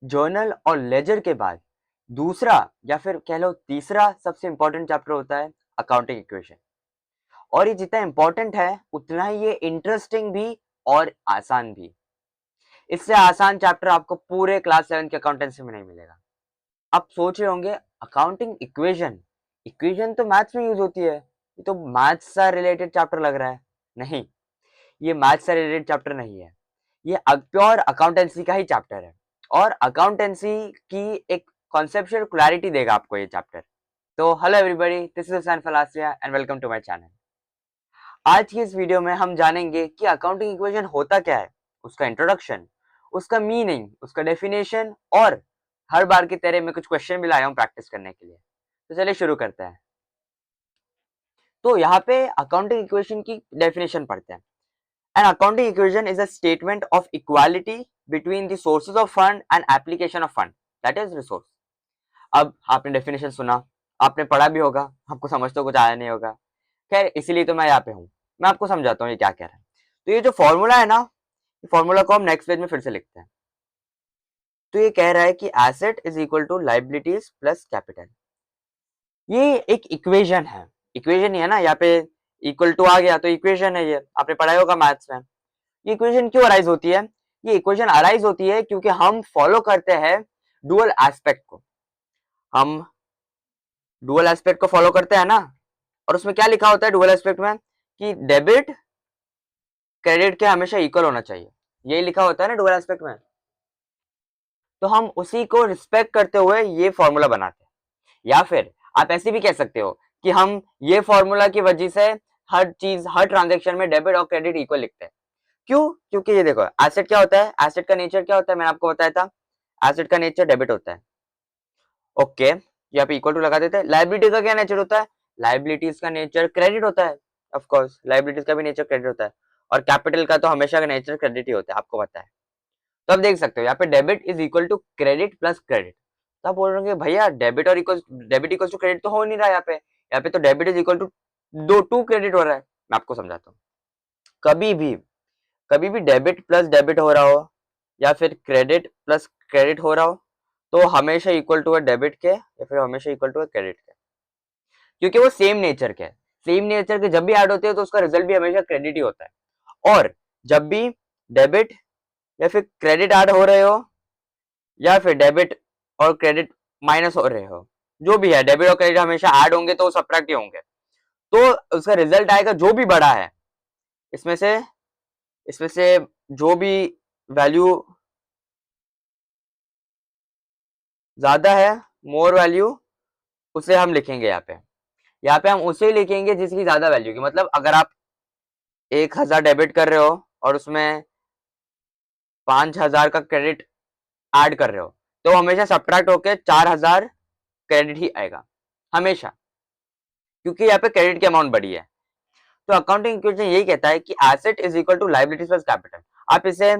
Journal और laser के बाद दूसरा या फिर कह लो तीसरा सबसे इंपॉर्टेंट चैप्टर होता है अकाउंटिंग इक्वेशन। और ये जितना इंपॉर्टेंट है उतना ही ये इंटरेस्टिंग भी और आसान भी। इससे आसान चैप्टर आपको पूरे क्लास 7 के अकाउंटेंसी में नहीं मिलेगा। आप सोच रहे होंगे अकाउंटिंग इक्वेशन, इक्वेशन तो मैथ्स में यूज होती है, ये तो मैथ्स से रिलेटेड चैप्टर लग रहा है। नहीं, ये मैथ्स से रिलेटेड चैप्टर नहीं है, ये प्योर अकाउंटेंसी का ही चैप्टर है। और अकाउंटेंसी की एक कॉन्सेप्चुअल क्लैरिटी देगा आपको ये चैप्टर। तो hello everybody, this is Hussain Falasia and welcome to my channel. आज की इस वीडियो में हम जानेंगे कि अकाउंटिंग इक्वेशन होता क्या है, उसका इंट्रोडक्शन, उसका मीनिंग, उसका डेफिनेशन, और हर बार की तरह मैं कुछ क्वेश्चन भी लाया हूँ प्रैक्टिस करने के लिए। तो चलिए शुरू करते हैं। तो यहाँ पे अकाउंटिंग इक्वेशन की डेफिनेशन पढ़ते हैं। An accounting equation is a statement of equality between the sources of fund and application of fund, that is resource. अब आपने डेफिनेशन सुना, आपने पढ़ा भी होगा, आपको समझ तो कुछ आया नहीं होगा। खैर इसीलिए तो मैं यहाँ पे हूँ, मैं आपको समझाता हूँ ये क्या कह रहा है। तो ये जो फॉर्मूला है ना, फॉर्मूला को हम नेक्स्ट पेज में फिर से लिखते हैं। तो ये कह रहा है कि asset is equal to liabilities plus capital. ये एक इक्वेशन है, इक्वेशन ही है ना, यहाँ पे इक्वल टू आ गया तो इक्वेशन है, ये आपने पढ़ाई होगा मैथ्स में। ये इक्वेशन क्यों अराइज होती है? ये इक्वेशन अराइज होती है क्योंकि हम फॉलो करते हैं डुअल एस्पेक्ट को। हम डुअल एस्पेक्ट को फॉलो करते हैं ना, और उसमें क्या लिखा होता है डुअल एस्पेक्ट में कि डेबिट क्रेडिट के हमेशा इक्वल होना चाहिए, यही लिखा होता है ना डुअल एस्पेक्ट में। तो हम उसी को रिस्पेक्ट करते हुए ये फॉर्मूला बनाते हैं। या फिर आप ऐसे भी कह सकते हो कि हम ये फॉर्मूला की वजह से हर चीज, हर ट्रांजेक्शन में डेबिट और क्रेडिट इक्वल लिखते हैं। क्यों? क्योंकि ये देखो, एसेट क्या होता है, एसेट का नेचर क्या होता है, मैंने आपको बताया था, एसेट का नेचर डेबिट होता है। ओके, यहाँ पे इक्वल टू लगा देते हैं। लाइबिलिटी का क्या नेचर होता है? लाइबिलिटीज का नेचर क्रेडिट होता है। ऑफ कोर्स लाइबिलिटीज का भी नेचर क्रेडिट होता है, और कैपिटल का तो हमेशा का नेचर क्रेडिट ही होता है, आपको पता है। तो आप देख सकते हो यहाँ पे debit is equal to credit plus credit. तो आप बोल रहे होंगे भैया डेबिट और equal, debit equal to credit तो हो नहीं रहा यहाँ पे, यहाँ पे तो डेबिट इज इक्वल टू दो टू क्रेडिट हो रहा है। मैं आपको समझाता हूँ। कभी भी डेबिट प्लस डेबिट हो रहा हो या फिर क्रेडिट प्लस क्रेडिट हो रहा हो, तो हमेशा इक्वल टू है डेबिट के या फिर हमेशा इक्वल टू है क्रेडिट के, क्योंकि वो सेम नेचर के है। सेम नेचर के जब भी ऐड होते हैं तो उसका रिजल्ट भी हमेशा क्रेडिट ही होता है। और जब भी डेबिट या फिर क्रेडिट ऐड हो रहे हो या फिर डेबिट और क्रेडिट माइनस हो रहे हो, जो भी है, डेबिट और क्रेडिट हमेशा ऐड होंगे तो सब्ट्रैक्ट ही होंगे, तो उसका रिजल्ट आएगा जो भी बड़ा है इसमें से, इसमें से जो भी वैल्यू ज्यादा है, मोर वैल्यू, उसे हम लिखेंगे यहाँ पे। यहाँ पे हम उसे लिखेंगे जिसकी ज्यादा वैल्यू की। मतलब अगर आप 1,000 डेबिट कर रहे हो और उसमें 5,000 का क्रेडिट ऐड कर रहे हो, तो हमेशा सब्ट्रैक्ट होके 4,000 क्रेडिट ही आएगा हमेशा, क्योंकि यहाँ पे क्रेडिट की अमाउंट बड़ी है। तो अकाउंटिंग इक्वेशन यही कहता है कि asset is equal to liabilities plus capital. आप इसे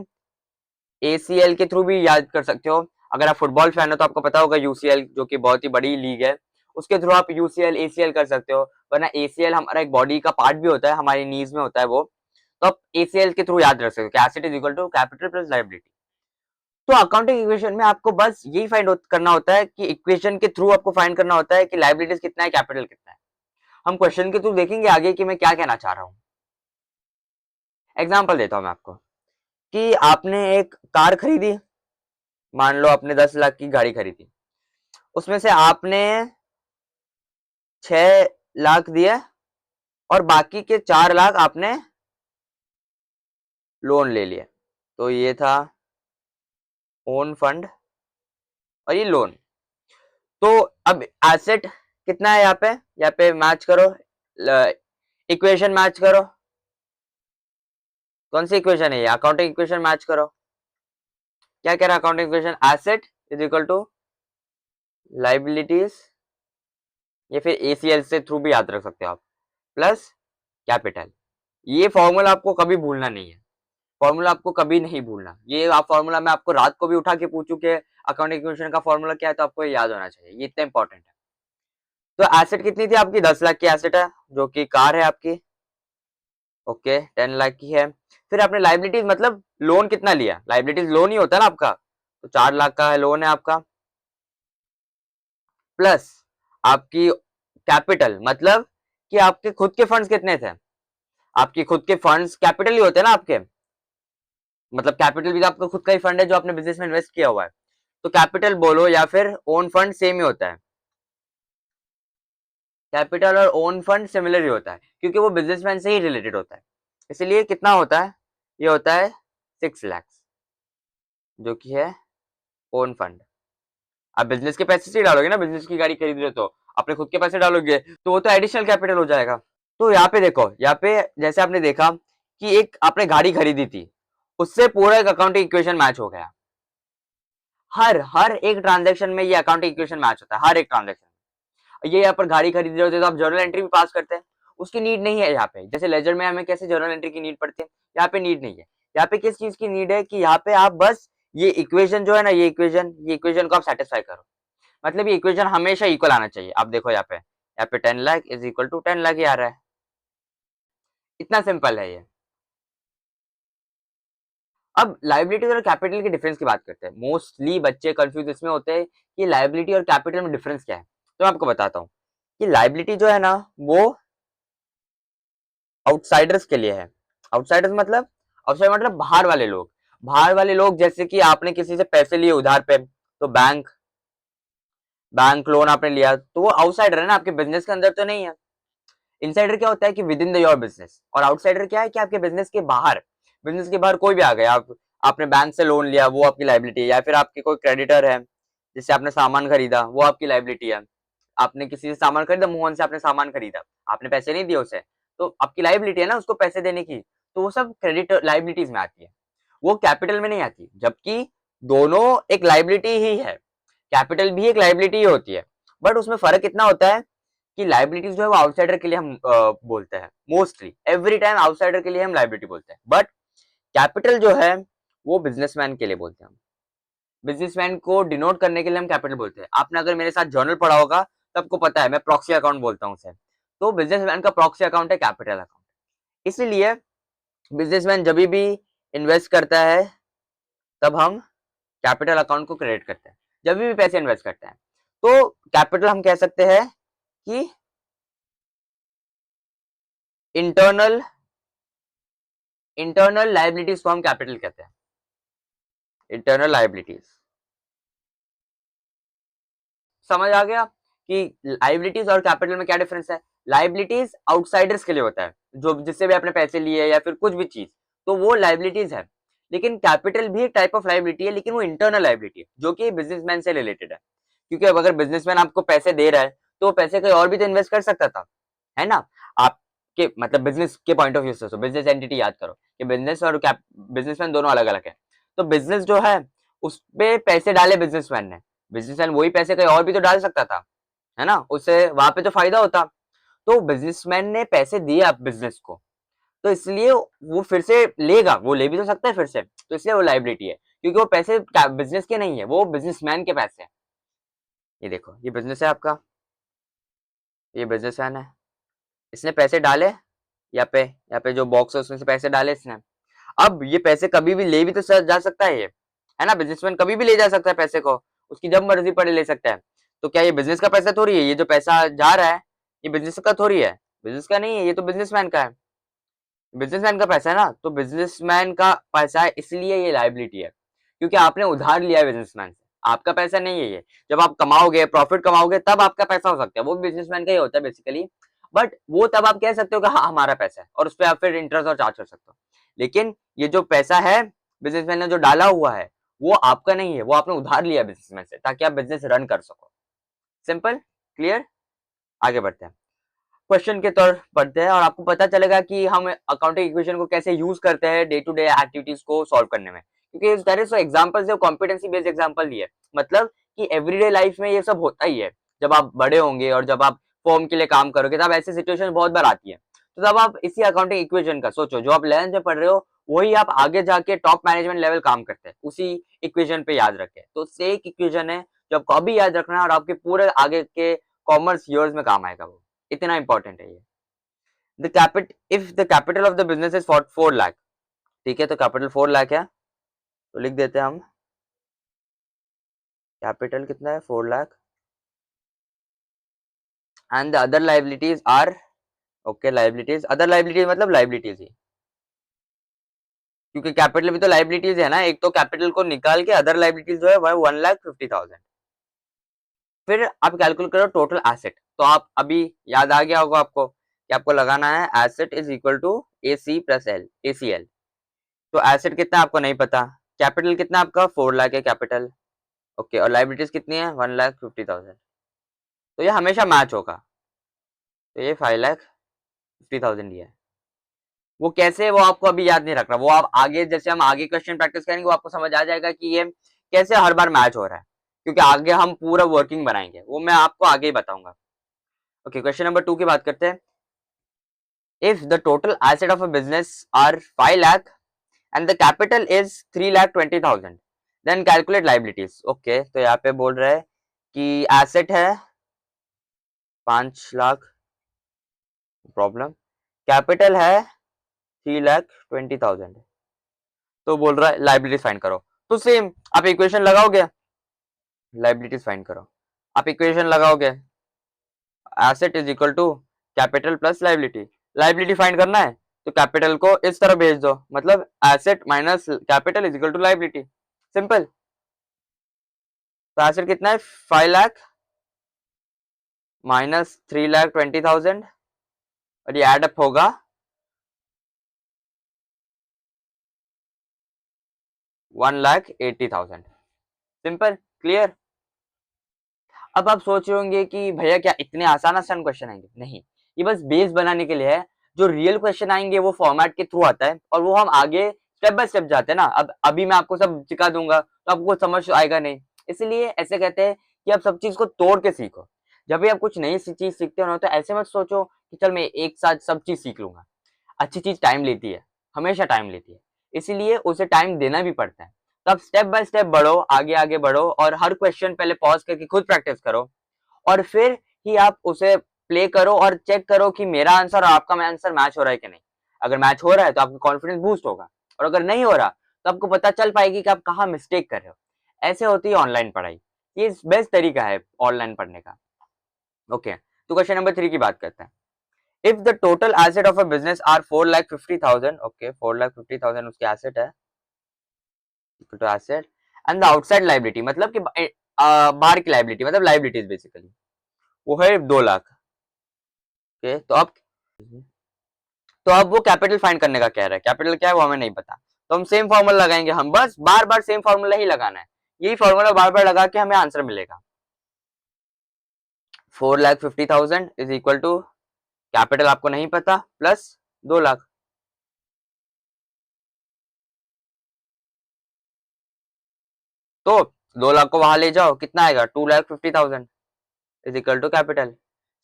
एसीएल के थ्रू भी याद कर सकते हो। अगर आप फुटबॉल फैन हो तो आपको पता होगा यूसीएल, जो कि बहुत ही बड़ी लीग है, उसके थ्रू आप यूसीएल एसीएल कर सकते हो। वरना एसीएल हमारा एक बॉडी का पार्ट भी होता है, हमारी नीज में होता है वो, तो आप एसीएल के थ्रू याद रख सकते हो, asset is equal to capital plus liability. तो अकाउंटिंग इक्वेशन में आपको बस यही फाइंड करना होता है कि इक्वेशन के थ्रू आपको फाइंड करना होता है कि लायबिलिटीज कितना है, कैपिटल कितना है। हम क्वेश्चन के थ्रू देखेंगे आगे कि मैं क्या कहना चाह रहा हूँ। एग्जाम्पल देता हूँ मैं आपको कि आपने एक कार खरीदी, मान लो आपने 10 लाख की गाड़ी खरीदी, उसमें से आपने 6 लाख दिए और बाकी के 4 लाख आपने लोन ले लिया। तो ये था ओन फंड और ये लोन। तो अब एसेट कितना है यहाँ पे मैच करो, इक्वेशन मैच करो। कौन सी इक्वेशन है ये? अकाउंटिंग इक्वेशन मैच करो। क्या कह रहा है accounting equation? Asset is equal to liabilities, या फिर एसीएल से थ्रू भी याद रख सकते हो आप, प्लस कैपिटल। ये फॉर्मूला आपको कभी भूलना नहीं है, फॉर्मूला आपको कभी नहीं भूलना। ये आप फॉर्मूला मैं आपको रात को भी उठा के पूछूं कि अकाउंटिंग इक्वेशन का फॉर्मूला क्या है, तो आपको याद होना चाहिए, ये इतना इंपॉर्टेंट है। तो एसेट कितनी थी आपकी? 10 लाख की एसेट है, जो कि कार है आपकी। ओके, 10 लाख की है। फिर आपने लाइबिलिटीज मतलब लोन कितना लिया? लाइबिलिटीज लोन ही होता है ना आपका, तो 4 लाख का लोन है आपका, प्लस आपकी कैपिटल, मतलब कि आपके खुद के फंड्स कितने थे, आपके खुद के फंड्स कैपिटल ही होते हैं ना आपके, मतलब कैपिटल भी तो आपका खुद का ही फंड है जो आपने बिजनेस में इन्वेस्ट किया हुआ है, तो कैपिटल बोलो या फिर ओन फंड सेम ही होता है, कैपिटल और ओन फंड सिमिलर ही होता है क्योंकि वो बिजनेसमैन से ही रिलेटेड होता है, इसलिए कितना होता है, ये होता है 6 लाख, जो कि है ओन फंड। आप बिजनेस के पैसे से ही डालोगे ना, बिजनेस की गाड़ी खरीद रहे हो तो अपने खुद के पैसे डालोगे तो वो तो एडिशनल कैपिटल हो जाएगा। तो यहाँ पे देखो, यहाँ पे जैसे आपने देखा कि एक आपने गाड़ी खरीदी थी, उससे पूरा एक अकाउंटिंग इक्वेशन मैच हो गया, हर हर एक ट्रांजेक्शन में ये अकाउंटिंग इक्वेशन मैच होता है, हर एक ट्रांजेक्शन। ये यहाँ पर गाड़ी खरीद रहे होते तो आप जर्नल एंट्री भी पास करते हैं, उसकी नीड नहीं है यहाँ पे, जैसे लेजर में हमें कैसे जर्नल एंट्री की नीड पड़ती है, यहाँ पे नीड नहीं है। यहाँ पे किस चीज की नीड है कि यहाँ पे आप बस ये इक्वेशन जो है ना, ये इक्वेशन को आप सेटिस्फाई करो, मतलब ये इक्वेशन हमेशा इक्वल आना चाहिए। आप देखो यहाँ पे 10 lakh is equal to 10 lakh ही आ रहा है, इतना सिंपल है ये। अब लायबिलिटी और कैपिटल के डिफरेंस की बात करते हैं, मोस्टली बच्चे कंफ्यूज इसमें होते हैं कि लायबिलिटी और कैपिटल में डिफरेंस क्या है, तो मैं आपको बताता हूँ कि लायबिलिटी जो है ना वो आउटसाइडर्स के लिए है। आउटसाइडर्स मतलब, आउटसाइड मतलब बाहर वाले लोग, बाहर वाले लोग जैसे कि आपने किसी से पैसे लिए उधार पे, तो बैंक बैंक लोन आपने लिया तो वो आउटसाइडर है ना, आपके बिजनेस के अंदर तो नहीं है। इनसाइडर क्या होता है कि with in the your business, और आउटसाइडर क्या है कि आपके बिजनेस के बाहर, बिजनेस के बाहर कोई भी आ गया, आपने बैंक से लोन लिया वो आपकी लाइबिलिटी है, या फिर आपके कोई क्रेडिटर है जिससे आपने सामान खरीदा वो आपकी लाइबिलिटी है, आपने किसी से सामान खरीदा, मोहन से आपने सामान खरीदा, आपने पैसे नहीं दिए उसे, तो आपकी लाइबिलिटी है ना उसको पैसे देने की, तो वो सब क्रेडिट लाइबिलिटीज में आती है, वो कैपिटल में नहीं आती, जबकि दोनों एक लाइबिलिटी ही है, कैपिटल भी एक लाइबिलिटी ही होती है, बट उसमें फर्क इतना होता है कि लाइबिलिटीज जो है वो आउटसाइडर के लिए हम बोलते हैं, मोस्टली एवरी टाइम आउटसाइडर के लिए हम लाइबिलिटी बोलते हैं, बट कैपिटल जो है वो बिजनेसमैन के लिए बोलते हैं हम, बिजनेसमैन को डिनोट करने के लिए हम कैपिटल बोलते हैं। आपने अगर मेरे साथ जर्नल पढ़ा होगा तो आपको पता है मैं प्रॉक्सी अकाउंट बोलता हूँ उसे, तो बिजनेसमैन का प्रॉक्सी अकाउंट है कैपिटल अकाउंट, इसलिए बिजनेसमैन जब भी इन्वेस्ट करता है तब हम कैपिटल अकाउंट को क्रेडिट करते हैं, जब भी पैसे इन्वेस्ट करते हैं, तो कैपिटल हम कह सकते हैं कि इंटरनल इंटरनल लायबिलिटीज को हम कैपिटल कहते हैं, इंटरनल लायबिलिटीज। समझ आ गया कि लायबिलिटीज और कैपिटल में क्या डिफरेंस है। लायबिलिटीज आउटसाइडर्स के लिए होता है, जो जिससे भी आपने पैसे लिए या फिर कुछ भी चीज, तो वो लायबिलिटीज है, लेकिन कैपिटल भी एक टाइप ऑफ लायबिलिटी है, लेकिन वो इंटरनल लायबिलिटी है जो कि बिजनेसमैन से रिलेटेड है, क्योंकि अब अगर बिजनेसमैन आपको पैसे दे रहा है तो पैसे कहीं और भी तो इन्वेस्ट कर सकता था, है ना। आपके मतलब बिजनेस के पॉइंट ऑफ व्यू से, बिजनेस एंटिटी याद करो कि बिजनेस और बिजनेसमैन दोनों अलग अलग है, तो बिजनेस जो है उस पे पैसे डाले बिजनेसमैन ने, बिजनेसमैन वही पैसे कहीं और भी तो डाल सकता था, है ना, उससे वहां पे तो फायदा होता, तो बिजनेसमैन ने पैसे दिए आप बिजनेस को, तो इसलिए वो फिर से लेगा, वो ले भी तो सकता है फिर से, तो इसलिए वो लाइबिलिटी है, क्योंकि वो पैसे बिजनेस के नहीं है, वो बिजनेसमैन के पैसे हैं। ये देखो ये बिजनेस है आपका, ये बिजनेसमैन है, इसने पैसे डाले, यहाँ पे जो बॉक्स है उसमें से पैसे डाले इसने, अब ये पैसे कभी भी ले भी तो जा सकता है ये, है ना, बिजनेसमैन कभी भी ले जा सकता है पैसे को, उसकी जब मर्जी पड़े ले सकता है, तो क्या ये बिजनेस का पैसा थोड़ी है, ये जो पैसा जा रहा है ये बिजनेस का थोड़ी है, बिजनेस का नहीं है, ये तो बिजनेसमैन का है, बिजनेसमैन का पैसा है ना, तो बिजनेसमैन का पैसा है इसलिए ये लायबिलिटी है, क्योंकि आपने उधार लिया है बिजनेसमैन से, आपका पैसा नहीं है ये, जब आप कमाओगे प्रॉफिट कमाओगे तब आपका पैसा हो सकता है, वो बिजनेसमैन का ही होता है बेसिकली, बट वो तब आप कह सकते हो कि हाँ हमारा पैसा है, और उस पर आप फिर इंटरेस्ट और चार्ज कर सकते हो, लेकिन ये जो पैसा है बिजनेसमैन ने जो डाला हुआ है वो आपका नहीं है, वो आपने उधार लिया बिजनेसमैन से ताकि आप बिजनेस रन कर सको। सिंपल, क्लियर, आगे बढ़ते हैं, क्वेश्चन के तौर पढ़ते हैं और आपको पता चलेगा कि हम अकाउंटिंग इक्वेशन को कैसे यूज करते हैं डे टू डे एक्टिविटीज को सॉल्व करने में, क्योंकि देयर इज एग्जांपल्स जो कॉम्पिटेंसी बेस्ड एग्जांपल दिए, मतलब कि एवरीडे लाइफ में ये सब होता ही है, जब आप बड़े होंगे और जब आप फॉर्म के लिए काम करोगे तब ऐसी सिचुएशन बहुत बार आती है, तो तब आप इसी अकाउंटिंग इक्वेशन का सोचो, जो आप 11th में पढ़ रहे हो वही आप आगे जाके टॉप मैनेजमेंट लेवल काम करते हैं उसी इक्वेशन पे याद रखें, तो उससे एक इक्वेशन है जो आपको अभी याद रखना है और आपके पूरे आगे के कॉमर्स ईयर्स में काम आएगा, वो इतना इंपॉर्टेंट है ये। The capit if the capital of the business is 4 lakh, ठीक है, तो कैपिटल 4 लाख है, तो लिख देते हैं हम कैपिटल कितना है 4 lakh and the other liabilities are okay liabilities other liabilities मतलब लाइबिलिटीज ही क्योंकि कैपिटल भी तो लाइबिलिटीज है ना एक तो कैपिटल को निकाल के अदर लाइबिलिटीज जो है वह 1,50,000 फिर आप कैलकुलेट करो टोटल एसेट तो आप अभी याद आ गया होगा आपको कि आपको लगाना है asset is equal to A C plus L ACL तो एसेट कितना आपको नहीं पता कैपिटल कितना आपका 4 लाख है कैपिटल ओके और लाइबिलिटीज कितनी है 1,50,000 तो ये हमेशा मैच होगा तो ये 5,50,000 ही है वो कैसे वो आपको अभी याद नहीं रख रहा वो आप आगे जैसे हम आगे क्वेश्चन प्रैक्टिस करेंगे वो आपको समझ आ जाएगा कि ये कैसे हर बार मैच हो रहा है क्योंकि आगे हम पूरा वर्किंग बनाएंगे वो मैं आपको आगे ही बताऊंगा ओके क्वेश्चन नंबर 2 की बात करते हैं if the total asset of a business are 5 lakh and the capital is 3,20,000 then calculate liabilities okay तो यहाँ पे बोल रहा है कि एसेट है 5 लाख प्रॉब्लम कैपिटल है 3,20,000 तो बोल रहा है लाइबिलिटीज फाइंड करो तो सेम आप इक्वेशन लगाओगे लाइबिलिटीज फाइंड करो आप इक्वेशन लगाओगे asset is equal to capital plus liability liability find करना है तो कैपिटल को इस तरह भेज दो मतलब asset minus capital is equal to liability simple तो एसेट कितना है 5 लाख माइनस 3,20,000 और ये एड अप होगा 1,80,000 सिंपल क्लियर अब आप सोच रहे होंगे कि भैया क्या इतने आसान आसान क्वेश्चन आएंगे नहीं ये बस बेस बनाने के लिए है जो रियल क्वेश्चन आएंगे वो फॉर्मेट के थ्रू आता है और वो हम आगे स्टेप बाय स्टेप जाते हैं ना अब अभी मैं आपको सब सिखा दूंगा तो आपको समझ आएगा नहीं इसलिए ऐसे कहते हैं कि आप सब चीज को तोड़ के सीखो जब भी आप कुछ नई चीज सीखते हो ना तो ऐसे मत सोचो कि चल मैं एक साथ सब चीज सीख लूंगा अच्छी चीज टाइम लेती है हमेशा टाइम लेती है इसीलिए उसे टाइम देना भी पड़ता है तो आप स्टेप बाय स्टेप बढ़ो आगे आगे बढ़ो और हर क्वेश्चन पहले पॉज करके खुद प्रैक्टिस करो और फिर ही आप उसे प्ले करो और चेक करो कि मेरा आंसर और आपका आंसर मैच हो रहा है कि नहीं अगर मैच हो रहा है तो आपका कॉन्फिडेंस बूस्ट होगा और अगर नहीं हो रहा तो आपको पता चल पाएगी कि आप कहाँ मिस्टेक कर रहे हो ऐसे होती है ऑनलाइन पढ़ाई ये बेस्ट तरीका है ऑनलाइन पढ़ने का ओके तो क्वेश्चन नंबर 3 की बात करते हैं if the total asset of a business are 4,50,000 okay 4,50,000 उसके एसेट है equal to asset and the outside liability मतलब कि बाहर की लाइबिलिटी मतलब लाइबिलिटीज बेसिकली वो है 2 लाख ओके तो अब वो कैपिटल फाइंड करने का कह रहा है कैपिटल क्या है वो हमें नहीं पता तो हम सेम फॉर्मूला लगाएंगे हम बस बार बार सेम फॉर्मूला ही लगाना है यही फॉर्मूला बार बार लगा के हमें आंसर मिलेगा 4,50,000 इज इक्वल टू कैपिटल आपको नहीं पता प्लस 2 लाख तो 2 लाख को वहां ले जाओ कितना आएगा 2,50,000 is equal to capital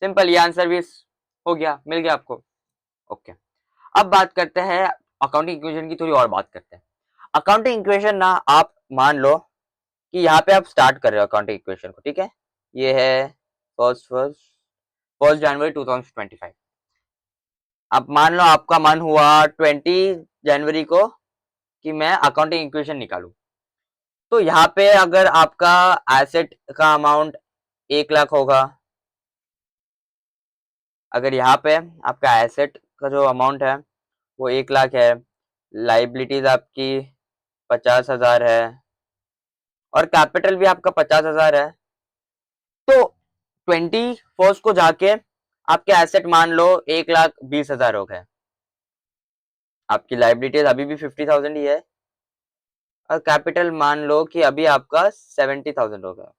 simple ये आंसर भी हो गया मिल गया आपको ओके अब बात करते हैं अकाउंटिंग इक्वेशन की थोड़ी और बात करते हैं अकाउंटिंग इक्वेशन ना आप मान लो कि यहाँ पे आप स्टार्ट कर रहे हो अकाउंटिंग इक्वेशन को ठीक है ये है फर्स्ट जनवरी 2025 अब मान लो आपका मन हुआ 20 जनवरी को कि मैं अकाउंटिंग इक्वेशन निकालूं तो यहाँ पे अगर आपका एसेट का अमाउंट 1 लाख होगा अगर यहाँ पे आपका एसेट का जो अमाउंट है वो 1 लाख है लाइबिलिटीज आपकी 50,000 है और कैपिटल भी आपका 50,000 है तो 21 को जाके आपके एसेट मान लो 1,20,000 हो गए आपकी लाइबिलिटीज अभी भी 50,000 ही है और कैपिटल मान लो कि अभी आपका 70,000 हो गया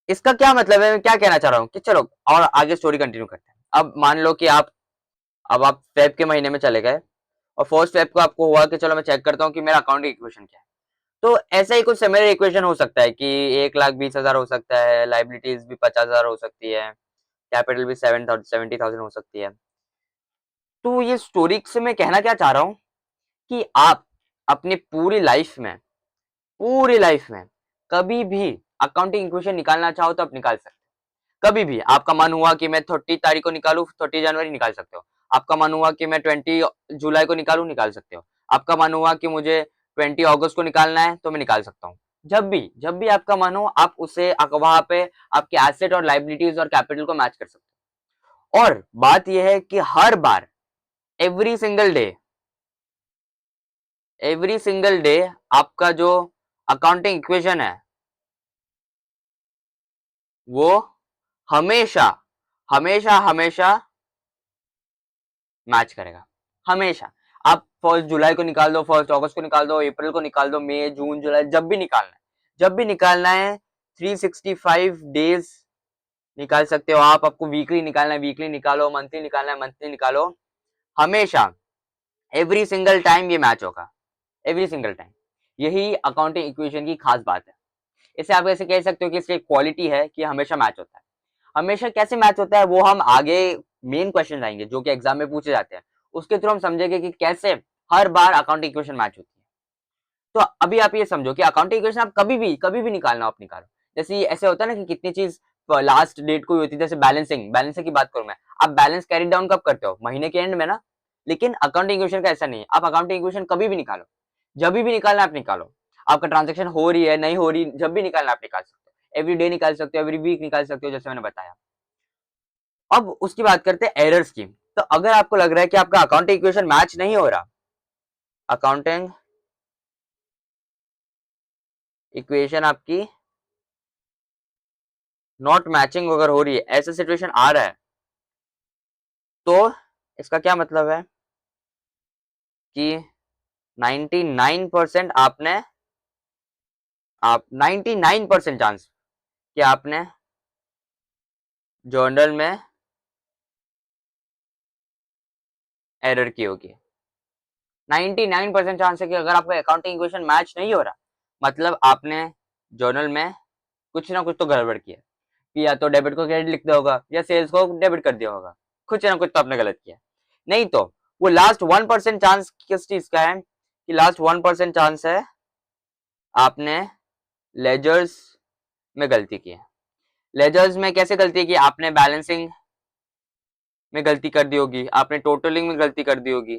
इसका क्या मतलब है मैं क्या कहना चाह रहा हूँ कि चलो और आगे स्टोरी कंटिन्यू करते हैं अब मान लो कि आप फेब के महीने में चले गए और फर्स्ट फेब को आपको हुआ कि चलो मैं चेक करता हूँ कि मेरा अकाउंटिंग इक्वेशन क्या है तो ऐसा ही कुछ सिमिलर इक्वेशन हो सकता है कि 1,20,000 हो सकता है लाइबिलिटीज भी 50,000 हो सकती है कैपिटल भी 70,000 हो सकती है तो ये स्टोरी से मैं कहना क्या चाह रहा हूँ कि आप अपनी पूरी लाइफ में कभी भी अकाउंटिंग इक्वेशन निकालना चाहो तो आप निकाल सकते हो कभी भी आपका मन हुआ कि मैं 30 तारीख को निकालू 30 जनवरी निकाल सकते हो आपका मन हुआ कि मैं 20 जुलाई को निकालू निकाल सकते हो आपका मन हुआ कि मुझे 20 अगस्त को निकालना है तो मैं निकाल सकता हूँ जब भी आपका मन हो आप उसे वहां पे आपके एसेट और लाइबिलिटीज और कैपिटल को मैच कर सकते हो। और बात यह है कि हर बार एवरी सिंगल डे आपका जो अकाउंटिंग इक्वेशन है वो हमेशा हमेशा हमेशा मैच करेगा, हमेशा। आप 1 जुलाई को निकाल दो, 1 अगस्त को निकाल दो, अप्रैल को निकाल दो, मई, जून, जुलाई, जब भी निकालना है 365 डेज निकाल सकते हो आप। आपको वीकली निकालना है वीकली निकालो, मंथली निकालना है मंथली निकालो, हमेशा एवरी सिंगल टाइम ये मैच होगा, एवरी सिंगल टाइम। यही अकाउंटिंग इक्वेशन की खास बात है। इसे आप ऐसे कह सकते हो कि इसकी क्वालिटी है कि हमेशा मैच होता है। हमेशा कैसे मैच होता है वो हम आगे मेन क्वेश्चन आएंगे जो कि एग्जाम में पूछे जाते हैं, उसके थ्रू हम समझेंगे कि कैसे हर बार अकाउंटिंग इक्वेशन मैच होती है। तो अभी आप ये समझो कि अकाउंटिंग इक्वेशन आप कभी भी निकालना आप निकालो। जैसे ऐसे होता है ना कि कितनी चीज लास्ट डेट को होती है, जैसे बैलेंसिंग की बात करूं मैं, आप बैलेंस कैरी डाउन कब करते हो? महीने के एंड में ना। लेकिन अकाउंटिंग इक्वेशन का ऐसा नहीं है, आप अकाउंटिंग इक्वेशन कभी भी निकालो, जब भी निकालना आप निकालो। आपका ट्रांजेक्शन हो रही है नहीं हो रही, जब भी निकालना आप निकाल सकते हो, एवरी डे निकाल सकते हो, एवरी वीक निकाल सकते हो, जैसे मैंने बताया। अब उसकी बात करते हैं एरर्स की। तो अगर आपको लग रहा है कि आपका अकाउंटिंग इक्वेशन मैच नहीं हो रहा, अकाउंटिंग इक्वेशन आपकी नॉट मैचिंग अगर हो रही है, ऐसा सिचुएशन आ रहा है, तो इसका क्या मतलब है कि 99% आप 99% चांस कि आपने जर्नल में एरर की होगी। 99% चांस है कि अगर आपका अकाउंटिंग इक्वेशन मैच नहीं हो रहा, मतलब आपने जर्नल में कुछ ना कुछ तो गड़बड़ किया, कि या तो डेबिट को क्रेडिट लिख दिया होगा या सेल्स को डेबिट कर दिया होगा, कुछ ना कुछ तो आपने गलत किया। नहीं तो वो लास्ट 1% चांस किस चीज का है कि लास्ट 1% चांस है आपने लेजर्स में गलती की है। लेजर्स में कैसे गलती की? आपने बैलेंसिंग में गलती कर दी होगी, आपने टोटलिंग में गलती कर दी होगी,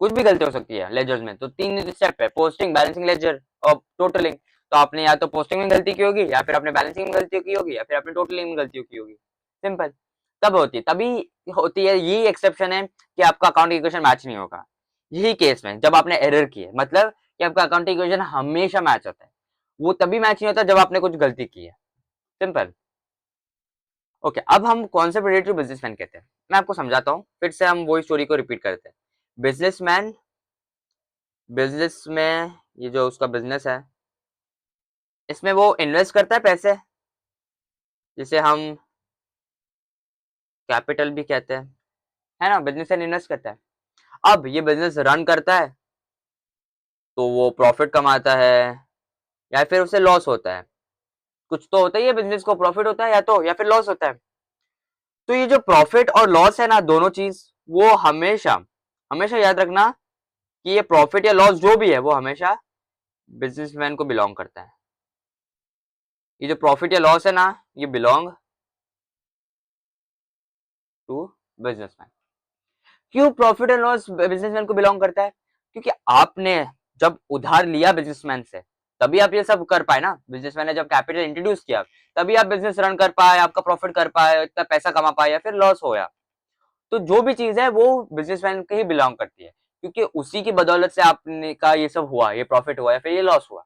कुछ भी गलती हो सकती है लेजर्स में। तो 3 स्टेप है, पोस्टिंग, बैलेंसिंग, लेजर और टोटलिंग। तो आपने या तो पोस्टिंग में गलती की होगी, या फिर आपने बैलेंसिंग में गलती की होगी, या फिर आपने टोटलिंग में गलती की होगी। सिंपल। तब होती है, तभी होती है, यही एक्सेप्शन है कि आपका अकाउंट इक्वेशन मैच नहीं होगा। यही केस में जब आपने एरर की है, मतलब कि आपका अकाउंट इक्वेशन हमेशा मैच होता है। वो तभी मैच नहीं होता जब आपने कुछ गलती की है। सिंपल। ओके, अब हम कौन से प्रेडिक्टिव बिजनेसमैन कहते हैं, मैं आपको समझाता हूँ, फिर से हम वही स्टोरी को रिपीट करते हैं। बिजनेसमैन, बिजनेस में ये जो उसका बिजनेस है, इसमें वो इन्वेस्ट करता है पैसे, जिसे हम कैपिटल भी कहते हैं, है ना? बिजनेस में इन्वेस्ट करता है। अब ये बिजनेस रन करता है तो वो प्रॉफिट कमाता है या फिर उसे लॉस होता है। कुछ तो होता ही है, बिजनेस को प्रॉफिट होता है या फिर लॉस होता है। तो ये जो प्रॉफिट और लॉस है ना, दोनों चीज, वो हमेशा हमेशा याद रखना कि ये प्रॉफिट या लॉस जो भी है वो हमेशा बिजनेसमैन को बिलोंग करता है। ये जो प्रॉफिट या लॉस है ना, ये बिलोंग टू बिजनेसमैन। क्यों प्रॉफिट एंड लॉस बिजनेसमैन को बिलोंग करता है? क्योंकि आपने जब उधार लिया बिजनेसमैन से, तभी आप ये सब कर पाए ना। बिजनेसमैन ने जब कैपिटल इंट्रोड्यूस किया, तभी आप बिजनेस रन कर पाए, आपका प्रॉफिट कर पाए, इतना पैसा कमा पाए, या फिर लॉस होया। तो जो भी चीज है वो बिजनेसमैन के ही बिलोंग करती है, क्योंकि उसी की बदौलत से आपने का ये सब हुआ, ये प्रॉफिट हुआ या फिर ये लॉस हुआ।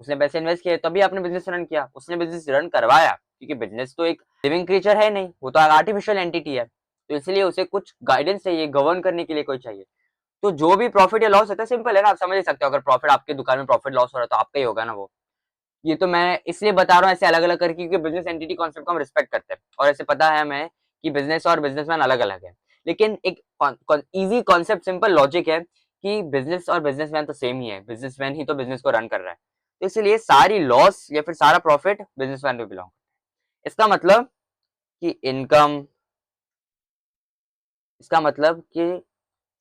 उसने पैसे इन्वेस्ट किए तभी आपने बिजनेस रन किया, उसने बिजनेस रन करवाया, क्योंकि बिजनेस तो एक लिविंग क्रीचर है नहीं, वो तो आर्टिफिशियल एंटिटी है। तो इसलिए उसे कुछ गाइडेंस चाहिए, गवर्न करने के लिए कोई चाहिए। तो जो भी प्रॉफिट या लॉस होता है, सिंपल है ना, आप समझ ही सकते हो। अगर प्रॉफिट, आपके दुकान में प्रॉफिट लॉस हो रहा है तो आपका ही होगा ना वो। ये तो मैं इसलिए बता रहा हूँ ऐसे अलग अलग करके, क्योंकि बिजनेस एंटिटी कॉन्सेप्ट को हम रिस्पेक्ट करते हैं, और ऐसे पता है हमें कि बिजनेस और बिजनेसमैन अलग अलग है। लेकिन एक इजी कॉन्सेप्ट, सिंपल लॉजिक है कि बिजनेस और बिजनेसमैन तो सेम ही है, बिजनेसमैन ही तो बिजनेस को रन कर रहा है। तो इसलिए सारी लॉस या फिर सारा प्रॉफिट बिजनेसमैन पे बिलोंग। इसका मतलब कि इनकम, इसका मतलब कि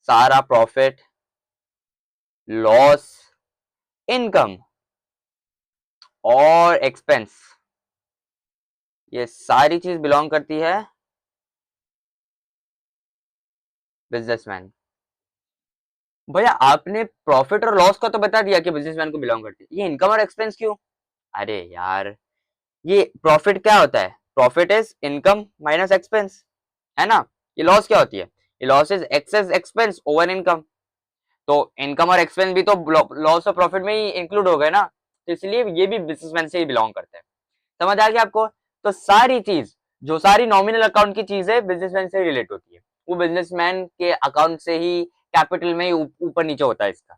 सारा प्रॉफिट, लॉस, इनकम और एक्सपेंस, ये सारी चीज बिलोंग करती है बिजनेसमैन। भैया आपने प्रॉफिट और लॉस का तो बता दिया कि बिजनेसमैन को बिलोंग करती है, ये इनकम और एक्सपेंस क्यों? अरे यार, ये प्रॉफिट क्या होता है? Profit is income minus expense, है ना? ये लॉस क्या होती है? ये loss is excess expense over income. तो इनकम और एक्सपेंस भी तो लॉस और प्रॉफिट में ही इंक्लूड हो गए ना, तो इसलिए ये भी बिजनेसमैन से ही बिलोंग करते हैं। समझ आ गया आपको? तो सारी चीज, जो सारी नॉमिनल अकाउंट की चीज है, बिजनेसमैन से रिलेट होती है। वो बिजनेसमैन के अकाउंट से ही कैपिटल में ही ऊपर नीचे होता है, इसका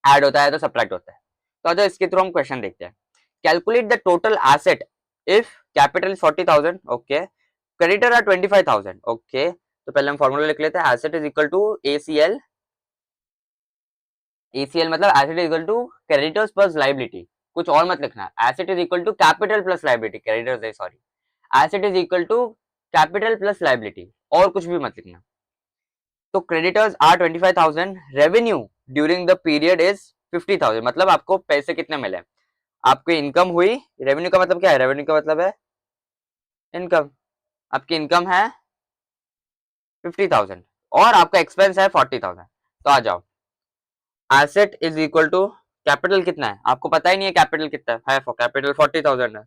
ऐड होता है तो सब्ट्रैक्ट होता है। तो अच्छा, इसके थ्रू हम क्वेश्चन देखते हैं। Calculate the total asset if capital 40,000, okay, creditor are 25,000, okay. तो पहले हम फॉर्मूला लिख लेते हैं। Asset is equal to ACL, ACL मतलब asset is equal to creditors plus liability, कुछ और मत लिखना। Asset is equal to capital plus liability, creditors है sorry, asset is equal to capital plus liability, और कुछ भी मत लिखना। तो creditors are 25,000, revenue during the period is 50,000, मतलब आपको पैसे कितने मिले, आपको इनकम हुई। रेवेन्यू का मतलब क्या है? रेवेन्यू का मतलब है इनकम। आपकी इनकम है 50,000 और आपका एक्सपेंस है 40,000। तो आ जाओ, asset is equal to capital कितना है, आपको पता ही नहीं है कैपिटल कितना है, कैपिटल 40,000 है।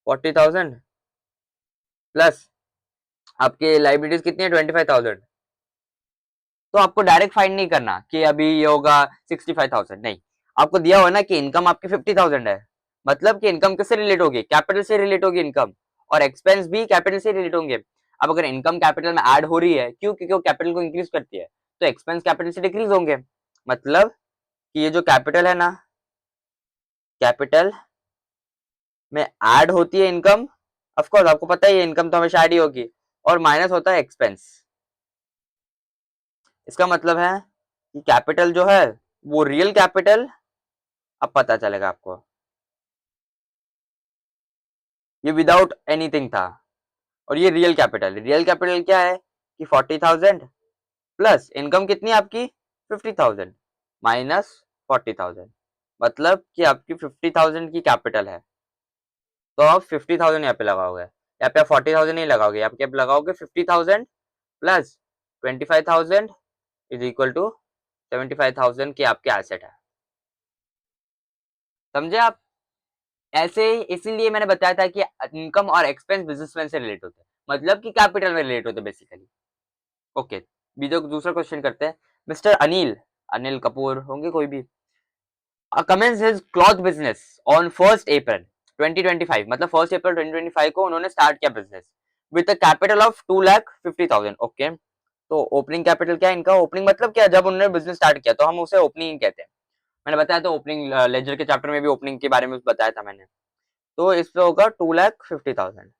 40,000 प्लस आपकी लाइबिलिटीज कितनी है? 25,000। तो आपको डायरेक्ट फाइंड नहीं करना कि अभी ये होगा 65,000, नहीं, आपको दिया हुआ ना कि इनकम आपकी 50,000 है, मतलब कि इनकम किससे रिलेट होगी? कैपिटल से रिलेट होगी इनकम, और एक्सपेंस भी कैपिटल से रिलेट होंगे। अब अगर इनकम कैपिटल में ऐड हो रही है, क्यों? क्योंकि वो कैपिटल को इंक्रीज करती है, तो एक्सपेंस कैपिटल से डिक्रीज होंगे। मतलब कि ये जो कैपिटल है ना, कैपिटल में ऐड होती है इनकम, ऑफ कोर्स आपको पता ही है इनकम तो हमेशा ऐड ही होगी, और माइनस होता है एक्सपेंस। इसका मतलब है कि कैपिटल जो है वो रियल कैपिटल, अब पता चलेगा आपको, ये विदाउट एनीथिंग था, और ये रियल कैपिटल। रियल कैपिटल क्या है कि 40,000 प्लस इनकम कितनी है आपकी 50,000 माइनस 40,000, मतलब कि आपकी 50,000 की कैपिटल है, तो आप 50,000 यहाँ पे लगाओगे, यहाँ पे आप 40,000 नहीं लगाओगे, यहाँ पे लगाओगे 50,000 प्लस 25,000 इज इक्वल टू 75,000 की आपके एसेट है। समझे आप? ऐसे इसीलिए मैंने बताया था कि इनकम और एक्सपेंस बिजनेसमैन से रिलेट होते हैं, मतलब कि कैपिटल में रिलेट होते हैं बेसिकली। ओके, बीजो दूसरा क्वेश्चन करते हैं। मिस्टर अनिल, अनिल कपूर होंगे कोई भी, commences his cloth business on 1 अप्रैल 2025, मतलब 1 अप्रैल 2025 को उन्होंने स्टार्ट किया business with a capital of 2,50,000, okay. तो ओपनिंग कैपिटल क्या है इनका? ओपनिंग मतलब क्या, जब उन्होंने बिजनेस स्टार्ट किया तो हम उसे ओपनिंग कहते हैं। मैंने बताया था ओपनिंग, लेजर के चैप्टर में भी ओपनिंग के बारे में बताया था मैंने। तो इस पे होगा 2,50,000,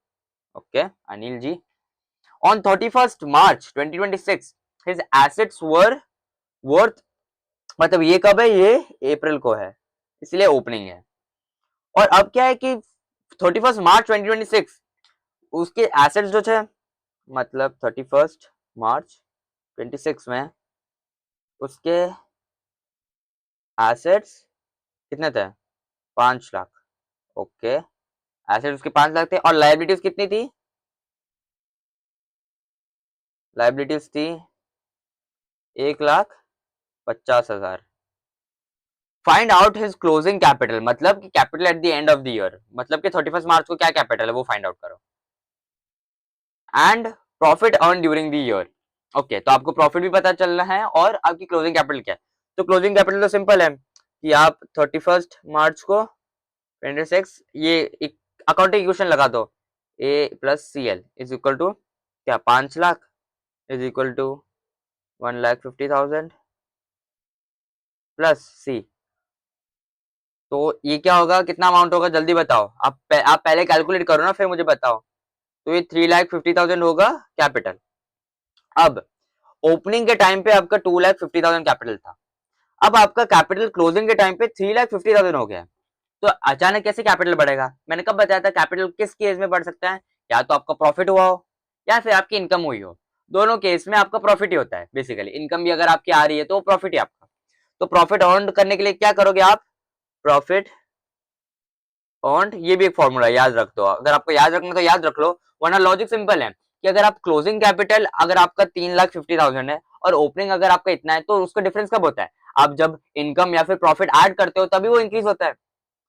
okay Anil ji. On 31st March 2026 his assets were worth, मतलब ये कब है? ये अप्रैल को है, इसलिए ओपनिंग है। और अब क्या है कि 31st March 2026 उसके एसेट्स जो थे, मतलब 31st March 26 में उसके एसेट्स कितने थे? 5 लाख, ओके। एसेट उसके 5 लाख थे, और लाइबिलिटीज कितनी थी? लाइबिलिटीज थी 1,50,000। Find out his closing capital, मतलब कि capital at the end of the year, मतलब कि 31st March को क्या कैपिटल है वो फाइंड आउट करो। And profit earn during the year, okay. तो आपको प्रॉफिट भी पता चलना है और आपकी क्लोजिंग कैपिटल क्या है। तो क्लोजिंग कैपिटल तो सिंपल है कि आप 31st March को 26, ये एक अकाउंटिंग इक्वेशन लगा दो, A plus C L is equal to क्या, 5 lakh is equal to 1,50,000 plus C. तो ये क्या होगा, कितना अमाउंट होगा जल्दी बताओ, आप पहले कैलकुलेट करो ना फिर मुझे बताओ। तो ये 3,50,000 होगा कैपिटल। अब ओपनिंग के टाइम पे आपका 2,50,000 कैपिटल था, अब आपका कैपिटल क्लोजिंग के टाइम पे 3,50,000 हो गया। तो अचानक कैसे कैपिटल बढ़ेगा? मैंने कब बताया था कैपिटल किस केस में बढ़ सकता है? या तो आपका प्रॉफिट हुआ हो या फिर आपकी इनकम हुई हो, दोनों केस में आपका प्रॉफिट ही होता है बेसिकली। इनकम भी अगर आपकी आ रही है तो प्रॉफिट ही आपका। तो प्रॉफिट अर्न करने के लिए क्या करोगे आप? प्रॉफिट अर्न, ये भी एक फॉर्मूला याद रख दो, अगर आपको याद रखना तो याद रख लो, वरना लॉजिक सिंपल है कि अगर आप क्लोजिंग कैपिटल, अगर आपका 3,50,000 है और ओपनिंग अगर आपका इतना है तो उसका डिफरेंस कब होता है? आप जब इनकम या फिर प्रॉफिट ऐड करते हो तभी वो इंक्रीज होता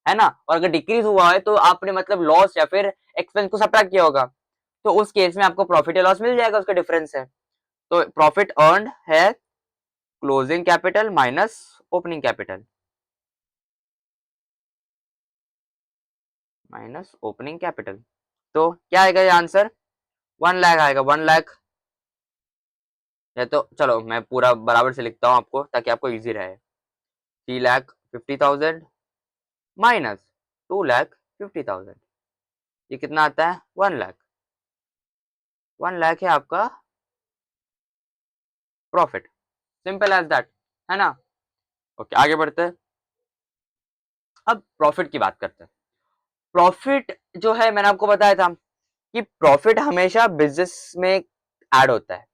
है ना? और अगर डिक्रीज हुआ है तो आपने मतलब लॉस या फिर एक्सपेंस को सब्ट्रैक्ट किया होगा, तो उस केस में आपको प्रॉफिट या लॉस मिल जाएगा, उसका डिफरेंस है। तो प्रॉफिट अर्न्ड है closing capital minus opening capital minus opening capital. तो क्या आएगा ये आंसर? 1 लाख आएगा, 1 लाख। या तो चलो मैं पूरा बराबर से लिखता हूँ आपको ताकि आपको इजी रहे। 3,50,000 माइनस 2,50,000, ये कितना आता है? 1 लाख। 1 लाख है आपका प्रॉफिट, सिंपल एज दैट, है ना? ओके, आगे बढ़ते हैं। अब प्रॉफिट की बात करते हैं। प्रॉफिट जो है मैंने आपको बताया था कि प्रॉफिट हमेशा बिजनेस में ऐड होता है।